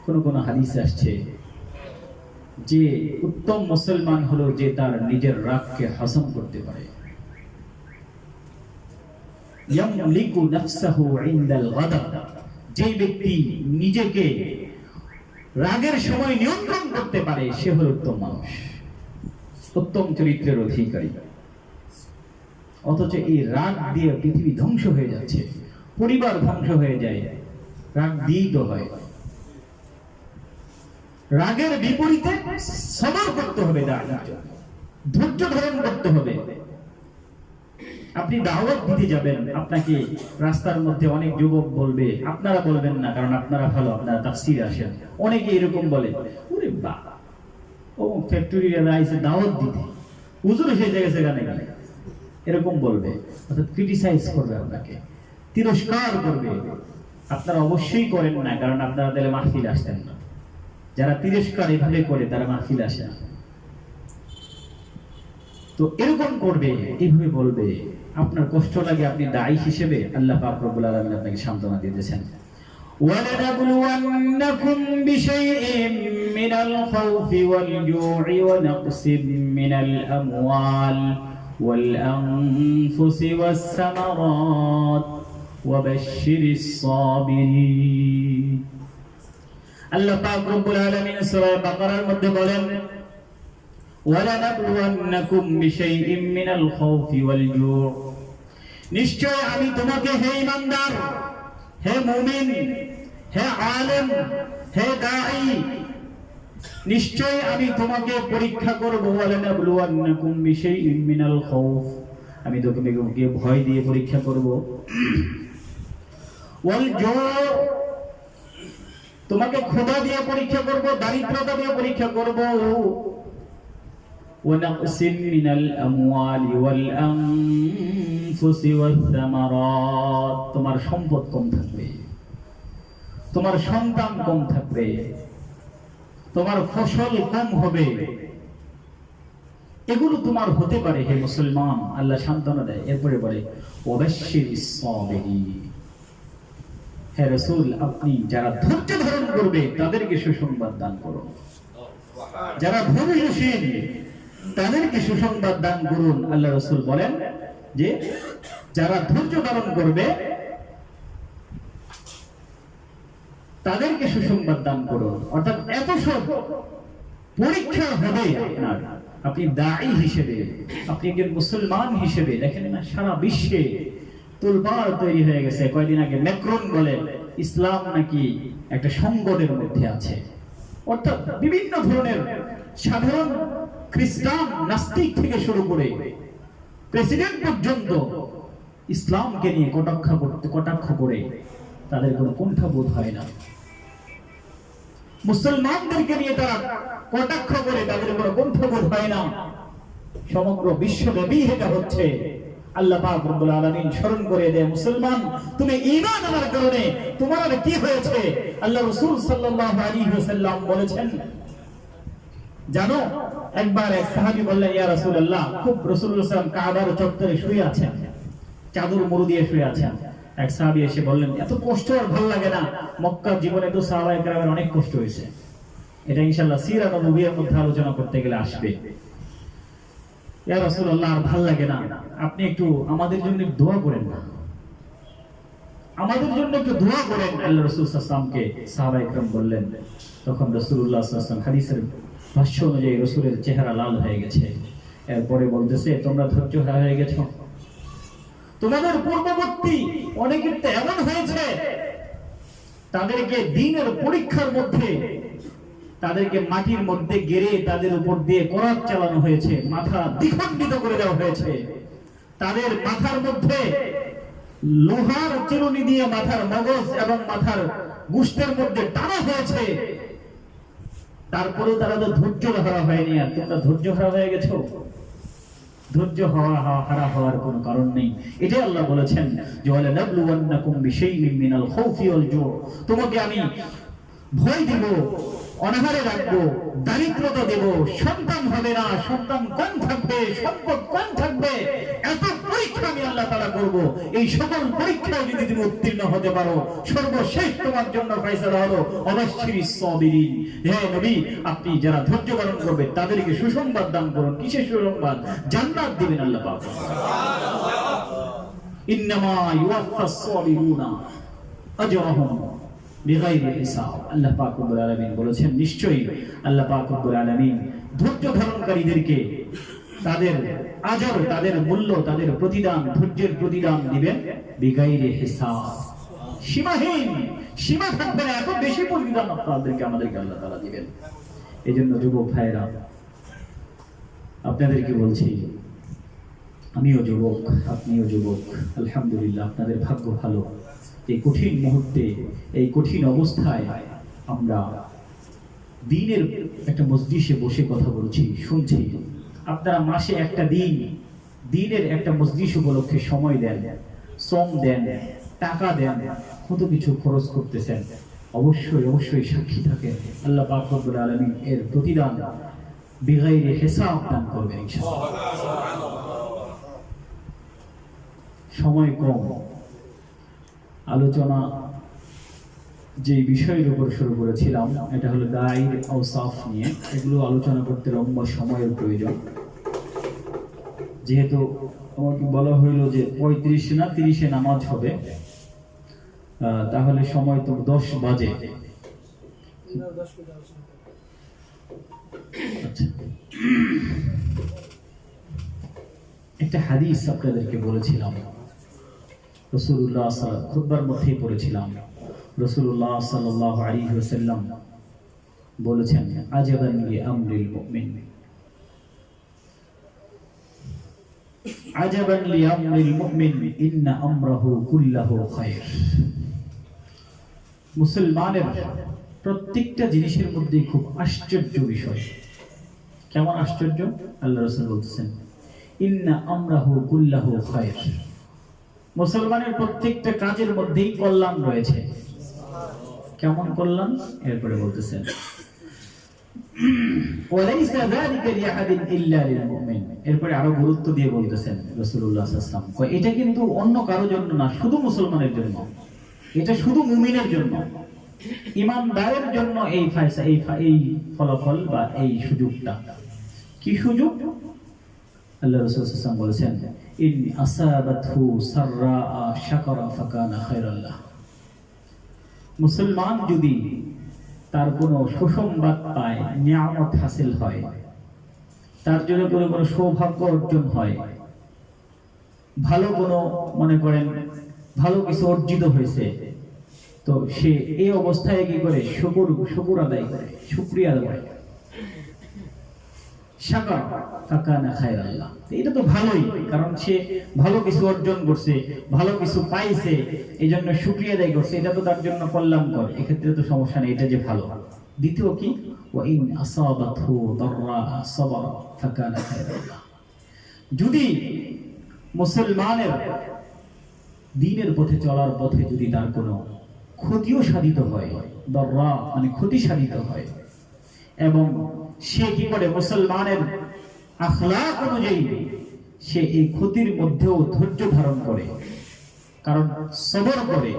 কোন কোন হাদিসে আসছে যে উত্তম মুসলমান হলো যে তার নিজের রাগকে হজম করতে পারে। ইয়ামলিকু নাফসাহু ইনদাল গাদাব, যে ব্যক্তি নিজেকে রাগের সময় নিয়ন্ত্রণ করতে পারে সে হলো উত্তম মানুষ, উত্তম চরিত্রের অধিকারী। অথচ এই রাগ দিয়ে পৃথিবী ধ্বংস হয়ে যাচ্ছে, পরিবার ধ্বংস হয়ে যায়, রাগ দিয়েই তো হয়। রাগের বিপরীতে সবর করতে হবে, ধৈর্য ধারণ করতে হবে। আপনি দাওয়াত দিতে যাবেন, আপনাকে রাস্তার মধ্যে অনেক যুবক বলবে, আপনারা বলবেন না কারণ আপনারা ভালো, আপনারা তাফসীরে আসেন। অনেকে এরকম বলে, ওরে বাবা ও ফ্যাক্টরির আইছে দাওয়াত দিতে, হুজুর এসে গেছে গানে গানে, এরকম বলবে, অর্থাৎ ক্রিটিসাইজ করবে, আপনাকে তিরস্কার করবে। আপনারা অবশ্যই করেন না কারণ আপনারা তাহলে মাহফিল আসতেন না। যারা তিরস্কার এভাবে করে তারা মাহফিল আসে না। তো এরকম করবে, এইভাবে বলবে, আপনার কষ্ট লাগে, আপনি দায়ী হিসেবে আল্লাহ পাক রব্বুল আলামিন আপনাকে সান্ত্বনা দিতেছেন। وَلَنَبْلُوَنَّكُمْ بِشَيْءٍ مِّنَ الْخَوْفِ وَالْجُوعِ وَنَقْصٍ مِّنَ الْأَمْوَالِ وَالْأَنفُسِ وَالثَّمَرَاتِ وَبَشِّرِ الصَّابِرِينَ। আল্লাহ পাক রব্বুল আলামিন সূরা বাকারার মধ্যে বলেন, وَلَنَبْلُوَنَّكُمْ بِشَيْءٍ مِّنَ الْخَوْفِ وَالْجُوعِ, নিশ্চয় আমি তোমাকে হে ঈমানদার, হে মুমিন, হে আলেম, হে দাঈ, নিশ্চয় আমি তোমাকে পরীক্ষা করব। وَلَنَبْلُوَنَّكُمْ بِشَيْءٍ مِّنَ الْخَوْفِ, আমি তোমাকে ভয় দিয়ে পরীক্ষা করব। وَالْجُوعِ, তোমাকে ক্ষুধা দিয়ে পরীক্ষা করব, দারিদ্রতা দিয়ে পরীক্ষা করব। ونقص من الأموال والأنفس والثمرات, তোমার সম্পদ কম থাকবে, তোমার সন্তান কম থাকবে, তোমার ফসল কম হবে, এগুলো তোমার হতে পারে হে মুসলমান। আল্লাহ সান্ত্বনা দেয়, এরপরে বলে ওয়াবাশশিরিস সাবিরিন, হে রাসূল আপনি যারা ধৈর্য ধারণ করবে তাদেরকে সুসংবাদ দান করুন, যারা ধৈর্যশীল তাদেরকে সুসংবাদ দান করুন। আল্লাহ রাসূল বলেন যে যারা ধৈর্য ধারণ করবে তাদেরকে সুসংবাদ দান করুন। অর্থাৎ এত সব পরীক্ষা হবে আপনার, আপনি দাঈ হিসেবে, আপনি একজন মুসলমান হিসেবে। দেখেন না সারা বিশ্বে তোলপাড় তৈরি হয়ে গেছে। কয়েকদিন আগে ম্যাক্রন বলে ইসলাম নাকি একটা সংকটের মধ্যে আছে, অর্থাৎ বিভিন্ন ধরনের সাধারণ খ্রিস্টান নাস্তিক থেকে শুরু করে প্রেসিডেন্ট পর্যন্ত ইসলামকে নিয়ে কটাক্ষ করে তাদের কোনো কুণ্ঠাবোধ হয় না। মুসলমানদেরকে নিয়ে তারা কটাক্ষ করে তাদের কোনো কুণ্ঠাবোধ হয় না। সমগ্র বিশ্বব্যাপী এটা হচ্ছে। আল্লাহ পাক রব্বুল আলামিন স্মরণ করে দেয়, মুসলমান তুমি ঈমান আনার কারণে তোমার আর কি হয়েছে। আল্লাহ রাসূল সাল্লাল্লাহু আলাইহি ওয়াসাল্লাম বলেছেন, জানো একবার এক সাহাবী বললেন, ইয়া রাসূলুল্লাহ, খুব রাসূলুল্লাহ সাল্লাল্লাহু আলাইহি ওয়াসাল্লাম কাবার চত্বরে শুয়ে আছেন, চাদর মুড়ি দিয়ে শুয়ে আছেন। এক সাহাবী এসে বললেন, এত কষ্ট আর ভালো লাগে না, মক্কার জীবনে তো সাহাবায়ে কেরামের অনেক কষ্ট হয়েছে। এটা ইনশাআল্লাহ সিরাত নবুয়্যির মধ্যে আলোচনা করতে গেলে আসবে। ইয়া রাসূলুল্লাহ আর ভালো লাগে না, আপনি একটু আমাদের জন্য দোয়া করেন না, আমাদের জন্য একটু দোয়া করেন। আল্লাহ রাসূল সাল্লাল্লাহু আলাইহি ওয়াসাল্লামকে সাহাবায়ে কেরাম বললেন। তখন রাসূলুল্লাহ সাল্লাল্লাহু আলাইহি ওয়াসাল্লাম হাদিসের ভাষ্য অনুযায়ী রাসূলের চেহারা লাল হয়ে গেছে। এরপরে বলতেছে, তোমরা ধৈর্য হয়ে গেছো, তোমাদের পূর্ববর্তী অনেকের তো এমন হয়েছে তাদেরকে দ্বীনের পরীক্ষার মধ্যে তাদেরকে মাটির মধ্যে গেড়ে তাদের উপর দিয়ে করাত চালানো হয়েছে, মাথা দ্বিখণ্ডিত করে দেওয়া হয়েছে, তাদের মাথার মধ্যে লোহার চিরুনি দিয়ে মাথার মগজ এবং মাথার গোশতের মধ্যে টানা হয়েছে। তারপরেও তারা তো ধৈর্য হারা হয়নি। আর তোমরা ধৈর্য হারা হয়ে গেছো, ধৈর্য হারা হওয়ার কোনো কারণ নেই। এটাই আল্লাহ বলেছেন যে ওয়ালানাবলুওয়ান্নাকুম বিশাইইন মিনাল খাউফি ওয়াল জু', তোমাকে আমি ভয় দিব, অনাহারে রাখবো, দারিদ্রতা দেব, সন্তান হবে না, সন্তান কম থাকবে, সম্পদ কম থাকবে, এত পরীক্ষা আমি আল্লাহ তাআলা করব। এই সকল পরীক্ষায় যদি তুমি উত্তীর্ণ হতে পারো, সর্বশেষ তোমার জন্য ফয়সালা হলো অবশ্যই সাবিরিন। হে নবী, আপনি যারা ধৈর্য ধারণ করবে তাদেরকে সুসংবাদ দান করুন। কিসের সুসংবাদ? জান্নাত দিবেন আল্লাহ পাক। ইন্নামা ইউওয়াফাস সাবিরুনা আজরাহুম বিগাইরি হিসাব। আল্লাহ পাক রব্বুল আলামিন বলেছেন, নিশ্চয়ই আল্লাহ পাক রব্বুল আলামিন ধৈর্য ধারণকারীদেরকে তাদের আজর, তাদের মূল্য, তাদের প্রতিদান, ধৈর্যের প্রতিদান দিবেন বিগাইরি হিসাব। সীমাহীন, সীমা থাকবে না, এত বেশি প্রতিদান আপনাদেরকে আমাদেরকে আল্লাহ তাআলা দিবেন। এজন্য যুবক ভাইরা, আপনাদেরকে বলছি, আমিও যুবক, আপনিও যুবক, আলহামদুলিল্লাহ আপনাদের ভাগ্য ভালো। এই কঠিন মুহূর্তে, এই কঠিন অবস্থায় আমরা দিনের একটা মজলিসে বসে কথা বলছি, শুনছি। আপনারা মাসে একটা দিন, দিনের একটা মজলিস উপলক্ষে সময় দেন, শ্রম দেন, টাকা দেন, কত কিছু খরচ করতেছেন। অবশ্যই অবশ্যই সাক্ষী থাকেন, আল্লাহ পাক রব্বুল আলামিন এর প্রতিদান বিগাইরি হিসাব দান করবেন ইনশাআল্লাহ। সময় কম, আলোচনা যে বিষয়ের উপর শুরু করেছিলাম এটা হলো গায়ের আওসাফ নিয়ে। এগুলো আলোচনা করতে লম্বা সময়ের প্রয়োজন। যেহেতু আমাকে বলা হইলো যে 35 না 30-এ নামাজ হবে, তাহলে সময় তো 10 বাজে। আচ্ছা, একটা হাদিস আপনাদেরকে বলেছিলাম, রাসূলুল্লাহ খুতবার মধ্যেই পড়েছিলাম। রাসূলুল্লাহ সাল্লাল্লাহু আলাইহি ওয়াসাল্লাম বলেছেন, আজাবান লিআমরিল মুমিন, আজাবান লিআমরিল মুমিন ইন্না আমরাহু কুল্লাহু খায়র। মুসলমানের প্রত্যেকটা জিনিসের মধ্যে খুব আশ্চর্য বিষয়। কেমন আশ্চর্য? আল্লাহ রাসূল বলতেছেন, ইন্না আমরাহু কুল্লাহু খায়র। মুসলমানের প্রত্যেকটা কাজের মধ্যেই কল্যাণ রয়েছে। কেমন কল্যাণ? এরপরে বলতেছেন, ওয়ালাইসা যালিকা লিআহাদিন ইল্লা লিল মুমিন। এরপরে আরো গুরুত্ব দিয়ে বলতেছেন রাসূলুল্লাহ সাল্লাল্লাহু আলাইহি ওয়াসাল্লাম, এটা কিন্তু অন্য কারো জন্য না, শুধু মুসলমানের জন্য, এটা শুধু মুমিনের জন্য, ঈমানদারের জন্য এই এই ফলাফল বা এই সুযোগটা। কি সুযোগ? আল্লাহ রাসূল সাল্লাল্লাহু আলাইহি ওয়াসাল্লাম বলেছেন, ইন আসাবাতহু সাররা শাকারা ফাকানা খায়রাল্লাহ। মুসলমান যদি তার কোনো সুসংবাদ পায়, নিয়ামত হাসিল হয়, তার জন্য কোনো সৌভাগ্য অর্জন হয়, ভালো কোনো মনে করেন ভালো কিছু অর্জিত হয়েছে, তো সে এই অবস্থায় কি করে? শুকর আদায় করে, শুকরিয়া আদায় করে। শাকার ফাকানা খায়রাল্লাহ। এটা তো ভালোই, কারণ সে ভালো কিছু অর্জন করছে, ভালো কিছু পাইছে, এইজন্য শুকরিয়া আদায় করছে, এটা তো তার জন্য কল্যাণকর। এক্ষেত্রে তো সমস্যা নেই, এটা যে ভালো। দ্বিতীয় কি? ওয়া ইন আসাবাতহু দাররা সাবারা ফাকানা খায়রাল্লাহ। যদি মুসলমানের দ্বীনের পথে চলার পথে যদি তার কোনো ক্ষতিও সাধিত হয়, দাররা মানে ক্ষতি সাধিত হয়, এবং সে কি করে? মুসলমানের আখলাক অনুযায়ী সে এই ক্ষতির মধ্যেও ধৈর্য ধারণ করে, কারণ সবর করে।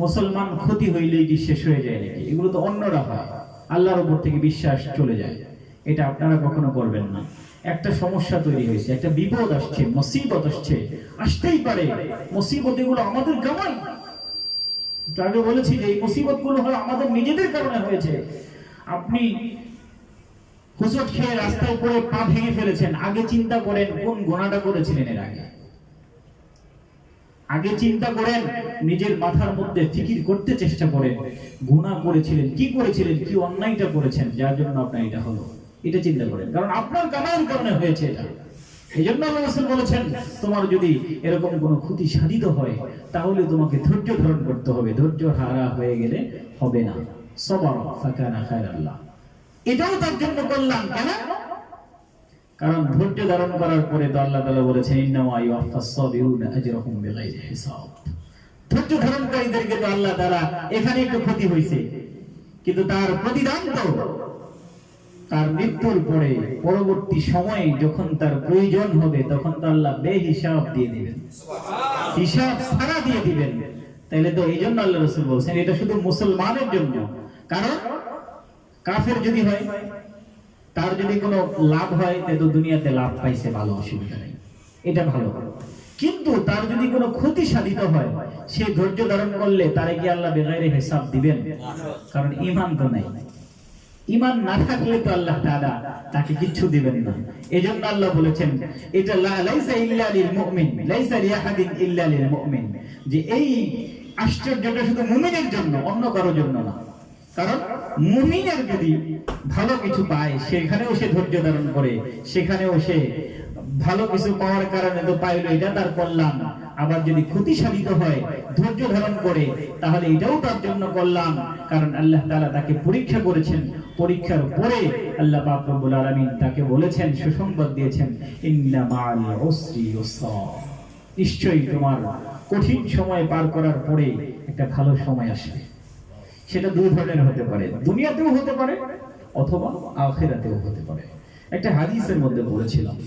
মুসলমান ক্ষতি হইলেই কি শেষ হয়ে যায় নাকি? এগুলো তো অন্যরা হয়, আল্লাহর উপর থেকে বিশ্বাস চলে যায়। এটা আপনারা কখনো করবেন না। একটা সমস্যা তৈরি হয়েছে, একটা বিপদ আসছে, মুসিবত আসছে, আসতেই পারে। মুসিবত এগুলো আমাদের কামাই। আগে বলেছি যে এই মুসিবত গুলো হয় আমাদের নিজেদের কারণে হয়েছে। আপনি হুঁচট খেয়ে রাস্তায় পড়ে পা ভেঙে ফেলেছেন, আগে চিন্তা করেন কোন গুনাহটা করেছিলেন এর আগে। আগে চিন্তা করেন, নিজের মাথার মধ্যে ফিকির করতে চেষ্টা করেন, গুনাহ করেছিলেন, কি করেছিলেন, কি অন্যায়টা করেছেন যার জন্য আপনার এটা হলো, এটা চিন্তা করেন, কারণ আপনার কামাইয়ের কারণে হয়েছে এটা। এই জন্য আল্লাহ রাসূল বলেছেন, তোমার যদি এরকম কোনো ক্ষতি সাধিত হয় তাহলে তোমাকে ধৈর্য ধারণ করতে হবে। ধৈর্য হারা হয়ে গেলে হবে না। সবর ফাকানা খায়রাল্লাহ, এটাও তার জন্য কল্যাণ। কেন? কারণ ধৈর্য ধারণ করার পরে তো আল্লাহ তাআলা বলেছেন, ইন্নামা ইউওয়াফাস সাবিরুনা আজরাহুম বিগাইরি হিসাব। ধৈর্য ধারণকারীদেরকে তো আল্লাহ তাআলা এখানে একটু ক্ষতি হয়েছে, কিন্তু তার প্রতিদান তো তার মৃত্যুর পরে পরবর্তী সময়ে যখন তার প্রয়োজন হবে তখন তো আল্লাহ বেহিসাব দিয়ে দিবেন, হিসাব ছাড়া দিয়ে দিবেন। তাইলে তো এই জন্য আল্লাহ রাসূল বলছেন এটা শুধু মুসলমানের জন্য। কারণ কাফের যদি হয়, তার যদি কোনো লাভ হয় তাহলে তো দুনিয়াতে লাভ পাইছে, ভালো, অসুবিধা নেই, এটা ভালো। কিন্তু তার যদি কোনো ক্ষতি সাধিত হয়, সে ধৈর্য ধারণ করলে তারে কি আল্লাহ বেগাইরে হিসাব দিবেন? কারণ ঈমান তো নাই। ঈমান না থাকলে তো আল্লাহ তাআলা তাকে কিচ্ছু দিবেন না। এজন্য আল্লাহ বলেছেন এটা লাইসা ইল্লা লিল মুমিন, লাইসা লিআহাদিন ইল্লা লিল মুমিন, যে এই আশ্চর্যটা শুধু মুমিনের জন্য, অন্য কারোর জন্য না। কারণ মুমিনের যদি ভালো কিছু পায় সেখানেও সে ধৈর্য ধারণ করে, সেখানেও সে ভালো কিছু পাওয়ার কারণে তো পাইলো, এটা তার কল্যাণ। আবার যদি ক্ষতি সাধিত হয় ধৈর্য ধারণ করে তাহলে এটাও তার জন্য কল্যাণ। কারণ আল্লাহ তাআলা তাকে পরীক্ষা করেছেন, পরীক্ষার পরে আল্লাহ পাক রব্বুল আলামিন তাকে বলেছেন, সুসংবাদ দিয়েছেন, ইন্না মাআল উসরি ইউসরা, নিশ্চয়ই তোমার কঠিন সময় পার করার পরে একটা ভালো সময় আসবে। সেটা দুই ধরনের হতে পারে, দুনিয়াতেও হতে পারে অথবা আখিরাতেও হতে পারে। একটা হাদিসের মধ্যে পড়েছিলাম,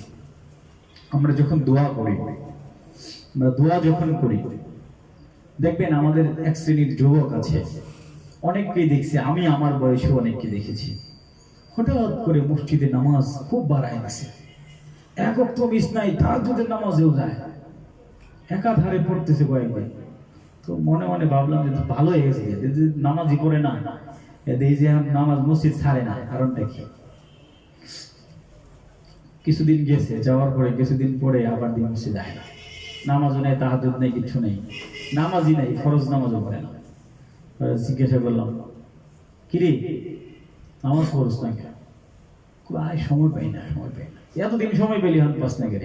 আমরা যখন দোয়া করি, আমরা দোয়া যখন করি, দেখবেন আমাদের এক শ্রেণীর যুবক আছে, অনেককেই দেখছি, আমি আমার বয়সে অনেককে দেখেছি, হঠাৎ করে মসজিদে নামাজ খুব বাড়ায় গেছে, এক ওয়াক্ত মিস নাই, তাহাজ্জুদের নামাজেও যায়, একাধারে পড়তেছে কয়েকদিন। তো মনে মনে ভাবলাম যে ভালো হয়ে গেছে, নামাজই পড়ে না, এই যে নামাজ মসজিদ ছাড়ে না, কারণটা কি? কিছুদিন গেছে, যাওয়ার পরে কিছুদিন পরে আবার দিন মসজিদে আসে, নামাজও নেই, তাহাজ্জুদ নেই, কিচ্ছু নেই, নামাজই নেই, ফরজ নামাজও পড়ে না। জিজ্ঞাসা করলাম, কিরে নামাজ পড়ছ না কেন? সময় পাই না, সময় পাই না। এতদিন সময় পেলি হন পাস না কেন?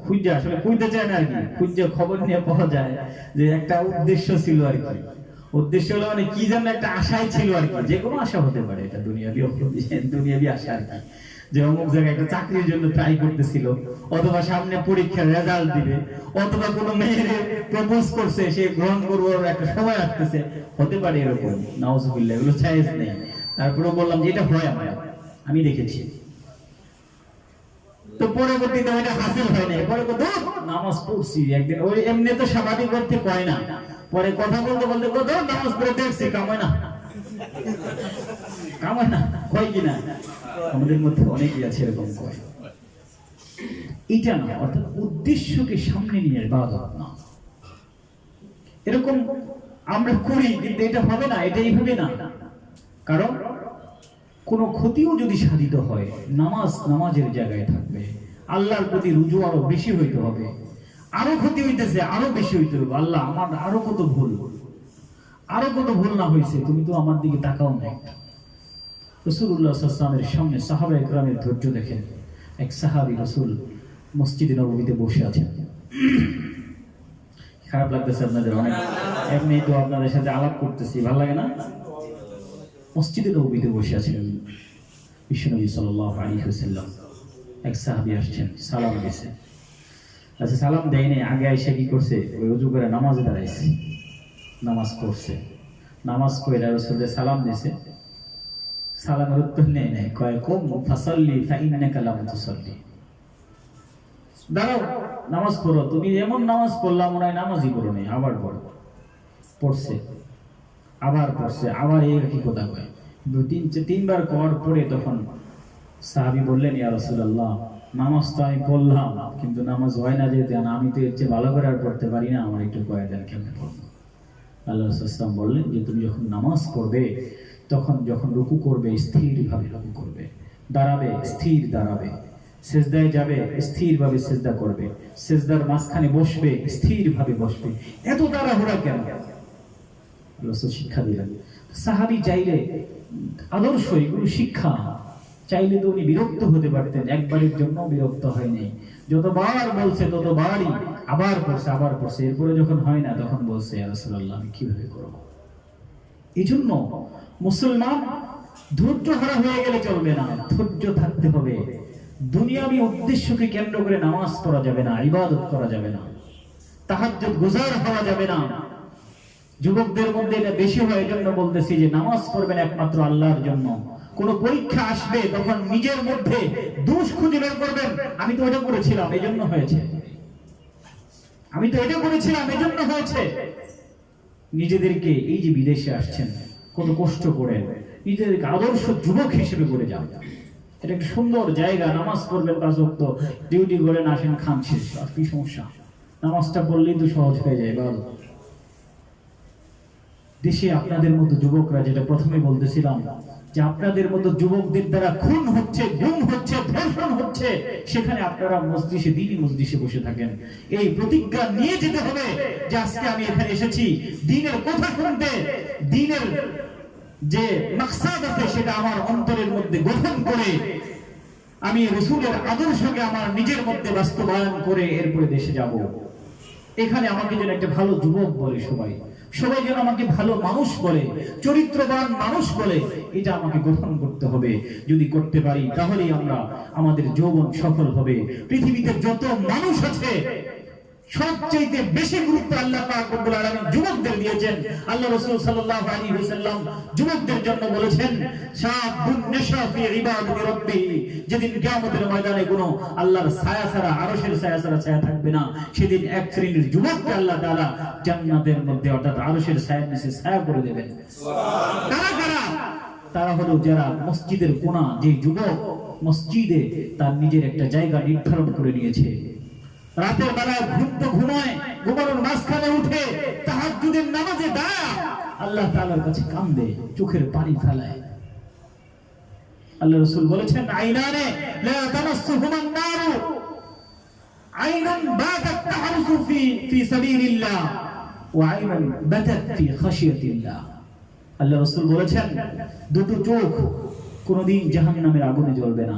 খুঁজে, আসলে খুঁজতে চায় না আর কি, খুঁজে খবর নিয়ে পাওয়া যায় যে একটা উদ্দেশ্য ছিল আর কি। উদ্দেশ্য হলো মানে কি যেন একটা আশাই ছিল আর কি, যে কোনো আশা হতে পারে, এটা দুনিয়াবি আশা আর কি, যে অমুক জায়গায় একটা চাকরির জন্য ট্রাই করতেছিল, অথবা সামনে পরীক্ষার রেজাল্ট দিবে, অথবা কোনো মেয়ের প্রপোজ করছে, সে গ্রহণ করবো একটা সময় আসতেছে, হতে পারে এরকম, নাউজুবিল্লাহ, এগুলো জায়েজ নেই। তারপরে বললাম যে এটা হয়, আমি দেখেছি। তো পরবর্তীতে ওইটা হাসিল হয় না, পরে নামাজ পড়ছি একদিন, ওই এমনি তো স্বাভাবিক করতে কয় না, পরে কথা বলতে বলতে কত নামাজ পড়ে দেখছি, কামায় না, কামায় না, কয় কিনা? আমাদের মধ্যে অনেকেই আছে এরকম কয়। এটা না, অর্থাৎ উদ্দেশ্যকে সামনে নিয়ে ইবাদত না, এরকম আমরা করি, কিন্তু এটা হবে না, এটা এইভাবে না। কারণ কোনো ক্ষতিও যদি সাধিত হয়, নামাজ নামাজের জায়গায় থাকবে, আল্লাহর প্রতি রুজু আরো বেশি হইতে হবে। আরো ক্ষতি হইতেছে, আরো বেশি হইতে হবে, আল্লাহ আমার আরো কত ভুল না হয়েছে, তুমি তো আমার দিকে তাকাও না। রাসূলুল্লাহ সাল্লাল্লাহু আলাইহি ওয়াসাল্লামের সামনে সাহাবায়ে কেরামের ধৈর্য দেখেন। এক সাহাবী রাসূল মসজিদে নববীতে বসে আছেন, খারাপ লাগতেছে আপনাদের অনেক, এমনি তো আপনাদের সাথে আলাপ করতেছি, ভালো লাগে না? মসজিদে নববীতে বসে আছেন বিশ্বনবী সাল্লাল্লাহু আলাইহি ওয়াসাল্লাম। এক সাহাবী আসছেন, সালাম দিয়েছে। আচ্ছা, সালাম দেয় নাই, আগে এসে কি করছে, ওই ওযু করে নামাজে দাঁড়াইছে, নামাজ পড়ছে, নামাজ পড়ে রাসূলের সালাম দিয়েছে, সালামের উত্তর নেই নাই, কয় কুম ফাসাল্লি ফাইন্নাকা লাম তুসাল্লি, দাঁড়াও নামাজ পড়ো, তুমি এমন নামাজ পড়লা মনে হয় নামাজই পড়ো নাই, আবার পড়ো। পড়ছে, আবার পড়ছে, আবার এই কি কথা কয়, তিনবার করার পরে তখন সাহাবী বললেন, ইয়া রাসূলুল্লাহ, নামাজ তো আমি পড়লাম, কিন্তু নামাজ হয় না, যেতে আমি তো এর চেয়ে ভালো করে আর পড়তে পারি না, আমার একটু কয়ে দেন কেমনে পড়বো। আল্লাহ রাসূল সাল্লাল্লাহু আলাইহি ওয়াসাল্লাম বললেন যে তুমি যখন নামাজ পড়বে, তখন যখন রুকু করবে স্থিরভাবে রুকু করবে, দাঁড়াবে স্থির দাঁড়াবে, সিজদায় যাবে স্থিরভাবে সিজদা করবে, সিজদার মাঝখানে বসবে স্থিরভাবে বসবে। এত তাড়াহুড়া কেন? রাসূল শিক্ষা দিলেন। সাহাবী চাইলে আদর্শ, এগুলো শিক্ষা, চাইলে তো উনি বিরক্ত হতে পারতেন, একবারের জন্য বিরক্ত হয়নি, যতবার বলছে ততবারই আবার পড়ছে, এরপরে যখন হয় না তখন বলছে, ইয়া রাসূলুল্লাহ আমি কিভাবে করব? এই জন্য মুসলমান ধৈর্য হারা হয়ে গেলে চলবে না, ধৈর্য থাকতে হবে। দুনিয়াবি উদ্দেশ্যকে কেন্দ্র করে নামাজ পড়া যাবে না, ইবাদত করা যাবে না, তাহাজ্জুদ গুজার হওয়া যাবে না। যুবকদের মধ্যে এটা বেশি হয়, এজন্য বলতেছি যে নামাজ পড়বেন একমাত্র আল্লাহর জন্য। কোন পরীক্ষা আসবে তখন নিজের মধ্যে দোষ খুঁজে বের করবেন, আমি তো এটা করেছিলাম এজন্য হয়েছে, আমি তো এটা করেছিলাম এজন্য হয়েছে। নিজেদেরকে, এই যে বিদেশে আসছেন কত কষ্ট করে, নিজেদেরকে আদর্শ যুবক হিসেবে করে যান। এটা একটা সুন্দর জায়গা, নামাজ পড়বেন 5 ওয়াক্ত, ডিউটি করেন, আসেন, খান, শেষ। আর কি সমস্যা? নামাজটা পড়লেই তো সহজ হয়ে যায়। বল, দেশে আপনাদের মতো যুবকরা, যেটা প্রথমে বলতেছিলাম যে আপনাদের মতো যুবকদের দ্বারা খুন হচ্ছে, গুম হচ্ছে, ধর্ষণ হচ্ছে, সেখানে আপনারা মজলিসে, দ্বীনি মজলিসে বসে থাকেন। এই প্রতিজ্ঞা নিয়ে যেতে হবে যে আজকে আমি এখানে এসেছি দ্বীনের কথা শুনতে, দ্বীনের যে মাকসাদ আছে সেটা আমার অন্তরের মধ্যে গঠন করে আমি রাসূলের আদর্শকে আমার নিজের মধ্যে বাস্তবায়ন করে এরপরে দেশে যাব। এখানে আমাকে যেন একটা ভালো যুবক বলে, সবাই যেন আমাকে ভালো মানুষ বলে, চরিত্রবান মানুষ বলে, এটা আমাকে গঠন করতে হবে। যদি করতে পারি তাহলেই আমাদের যৌবন সফল হবে। পৃথিবীতে যত মানুষ আছে সবচেয়ে বেশি গুরুত্ব আল্লাহ পাক রব্বুল আলামিন যুবকদের দিয়েছেন। আল্লাহ রাসূল সাল্লাল্লাহু আলাইহি ওয়াসাল্লাম যুবকদের জন্য বলেছেন, শাবুন নাশা ফি ইবাদাতি রাব্বিহি, যেদিন কিয়ামতের ময়দানে কোনো আল্লাহর ছায়া ছাড়া, আরশের ছায়া ছাড়া ছায়া থাকবে না, সেদিন এক শ্রেণীর যুবককে আল্লাহ তাআলা জান্নাতের মধ্যে অর্থাৎ আরশের ছায়ার নিচে ছায়া করে দেবেন। সুবহানাল্লাহ। কারা? তারা হলো যারা মসজিদের কোণা, যে যুবক মসজিদে তার নিজের একটা জায়গা নির্ধারণ করে নিয়েছে, রাতের বেলায় ঘুমায়, ঘুমানোর মাঝখানে উঠে তাহাজ্জুদের নামাজে দাঁড়ায়, আল্লাহ তাআলার কাছে কান্দে, চোখের পানি ফেলায়। আল্লাহ রাসূল বলেছেন, আইনানে লা তামাসসুহুমান নারু, আইনুন বাতাত তাহরুসু ফি সাবিলিল্লাহ ওয়া আইনুন বাতাত ফি খাশিয়াতিল্লাহ। আল্লাহ রাসূল বলেছেন, দুটো চোখ কোনোদিন জাহান্নামের আগুনে জ্বলবে না।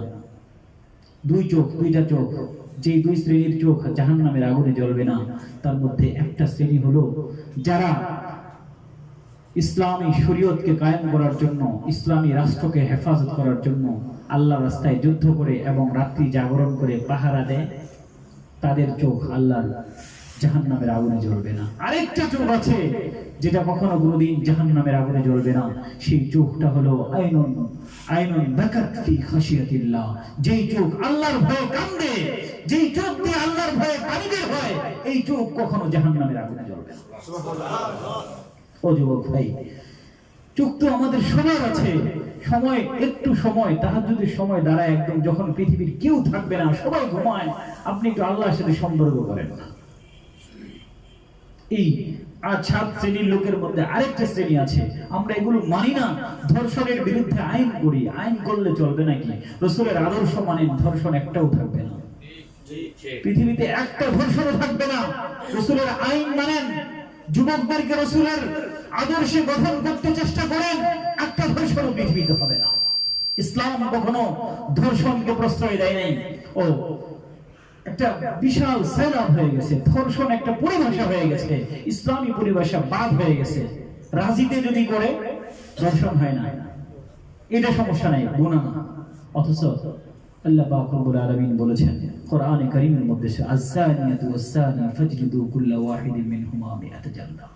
দুইটা চোখ, যে 2 শ্রেণীর চোখ জাহান্নামের আগুনে জ্বলবে না, তার মধ্যে একটা শ্রেণী হলো যারা ইসলামী শরীয়তকে কায়েম করার জন্য, ইসলামী রাষ্ট্রকে হেফাজত করার জন্য আল্লাহর রাস্তায় যুদ্ধ করে এবং রাত্রি জাগরণ করে পাহারা দেয়, তাদের চোখ আল্লাহর জাহান্নামের আগুনে জ্বলবে না। আরেকটা চোখ আছে যেটা কখনো কোনোদিন জাহান্নামের আগুনে জ্বলবে না, সেই চোখটা হলো আইনুন বাকাত ফি খাশিয়াতিল্লাহ, যেই চোখ আল্লাহর ভয়ে কাঁদে, যেই চোখ দিয়ে আল্লাহর ভয়ে পানি বের হয়, এই চোখ কখনো জাহান্নামের আগুনে জ্বলবে না। সুবহানাল্লাহ। ও যুবক ভাই, চোখ তো আমাদের সবার আছে। একটু সময় তাহাজ্জুদের সময় দাঁড়ায়, একদম যখন পৃথিবীর কেউ থাকবে না, সবাই ঘুমায়, আপনি একটু আল্লাহর সাথে সম্পর্ক করেন না। এই 7 শ্রেণীর লোকের মধ্যে আরেকটা শ্রেণী আছে, আমরা এগুলো মানি না, ধর্ষণের বিরুদ্ধে আইন করি। আইন করলে চলবে নাকি? রাসূলের আদর্শ মানেন, ধর্ষণ একটাও থাকবে না, পৃথিবীতে একটা ধর্ষণও থাকবে না। রাসূলের আইন মানেন, যুবকদেরকে রাসূলের আদর্শে গঠন করতে চেষ্টা করেন, একটা ধর্ষণও পৃথিবীতে হবে না। ইসলাম কখনো ধর্ষণকে প্রশ্রয় দেয় নাই। একটা বিশাল সেলাব হয়ে গেছে, ধর্ষণ একটা পরিভাষা হয়ে গেছে, ইসলামী পরিভাষা বাদ হয়ে গেছে। রাজিতে যদি করে ধর্ষণ হয় না, এটা সমস্যা নাই, গুনাহ না। অথচ আল্লাহ পাক রব্বুল আলামিন বলেছেন কোরআনে কারীমের মধ্যে, আয-যানিয়াতু ওয়াস-সানি ফাজলিদু কুল্লা ওয়াহিদিন মিনহুমা মিআতা জালদা।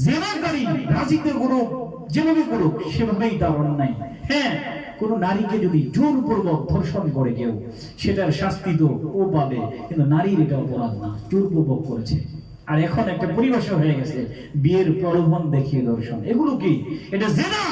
জিনাকারী রাজিতে করুক, যেভাবে করুক সেভাবেই তার অন্যায়। হ্যাঁ, কোন নারীকে যদি জোরপূর্বক ধর্ষণ করে কেউ, সেটার শাস্তি তো ও পাবে, কিন্তু নারীর এটা অপরাধ না, জোরপূর্বক করেছে। আর এখন একটা পরিভাষা হয়ে গেছে, বিয়ের প্রলোভন দেখিয়ে ধর্ষণ। এগুলো কি? এটা জিনা।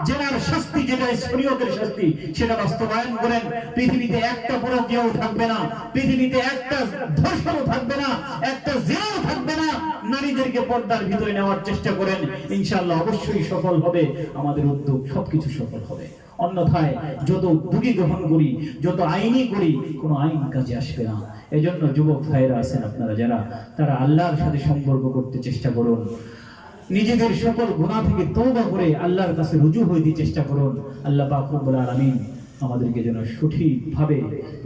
জিনার শাস্তি যেটা শরীয়তের শাস্তি, সেটা বাস্তবায়ন করেন। পৃথিবীতে একটা পরকীয়াও থাকবে না, পৃথিবীতে একটা ধর্ষণও থাকবে না, একটা জিনাও থাকবে না। নারীদেরকে পর্দার ভিতরে নেওয়ার চেষ্টা করেন, ইনশাআল্লাহ অবশ্যই সফল হবে। আমাদের উদ্যোগ সবকিছু সফল হবে। অন্যথায় যত উদ্যোগী গ্রহণ করি, যত আইনি করি, কোনো আইন কাজে আসবে না। এজন্য যুবক ভাইরা আছেন আপনারা যারা, তারা আল্লাহর সাথে সম্পর্ক করতে চেষ্টা করুন। নিজেদের সকল গুনাহ থেকে তওবা করে আল্লাহর কাছে রুজু হইতে চেষ্টা করুন। আল্লাহ পাক রব্বুল আলামিন আমাদেরকে যেন সঠিকভাবে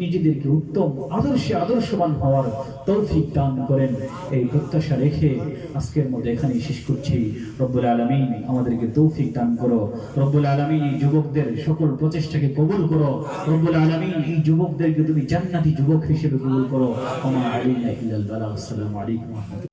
নিজেদেরকে উত্তম আদর্শবান হওয়ার তৌফিক দান করেন, এই প্রত্যাশা রেখে আজকের মধ্যে এখানেই শেষ করছি। রব্বুল আলামিন আমাদেরকে তৌফিক দান করো। রব্বুল আলামিন এই যুবকদের সকল প্রচেষ্টাকে কবুল করো। রব্বুল আলামিন এই যুবকদেরকে তুমি জান্নাতি যুবক হিসেবে কবুল করো। ওয়া মা আলাইনা ইল্লাল বালাগ। আসসালামু আলাইকুম।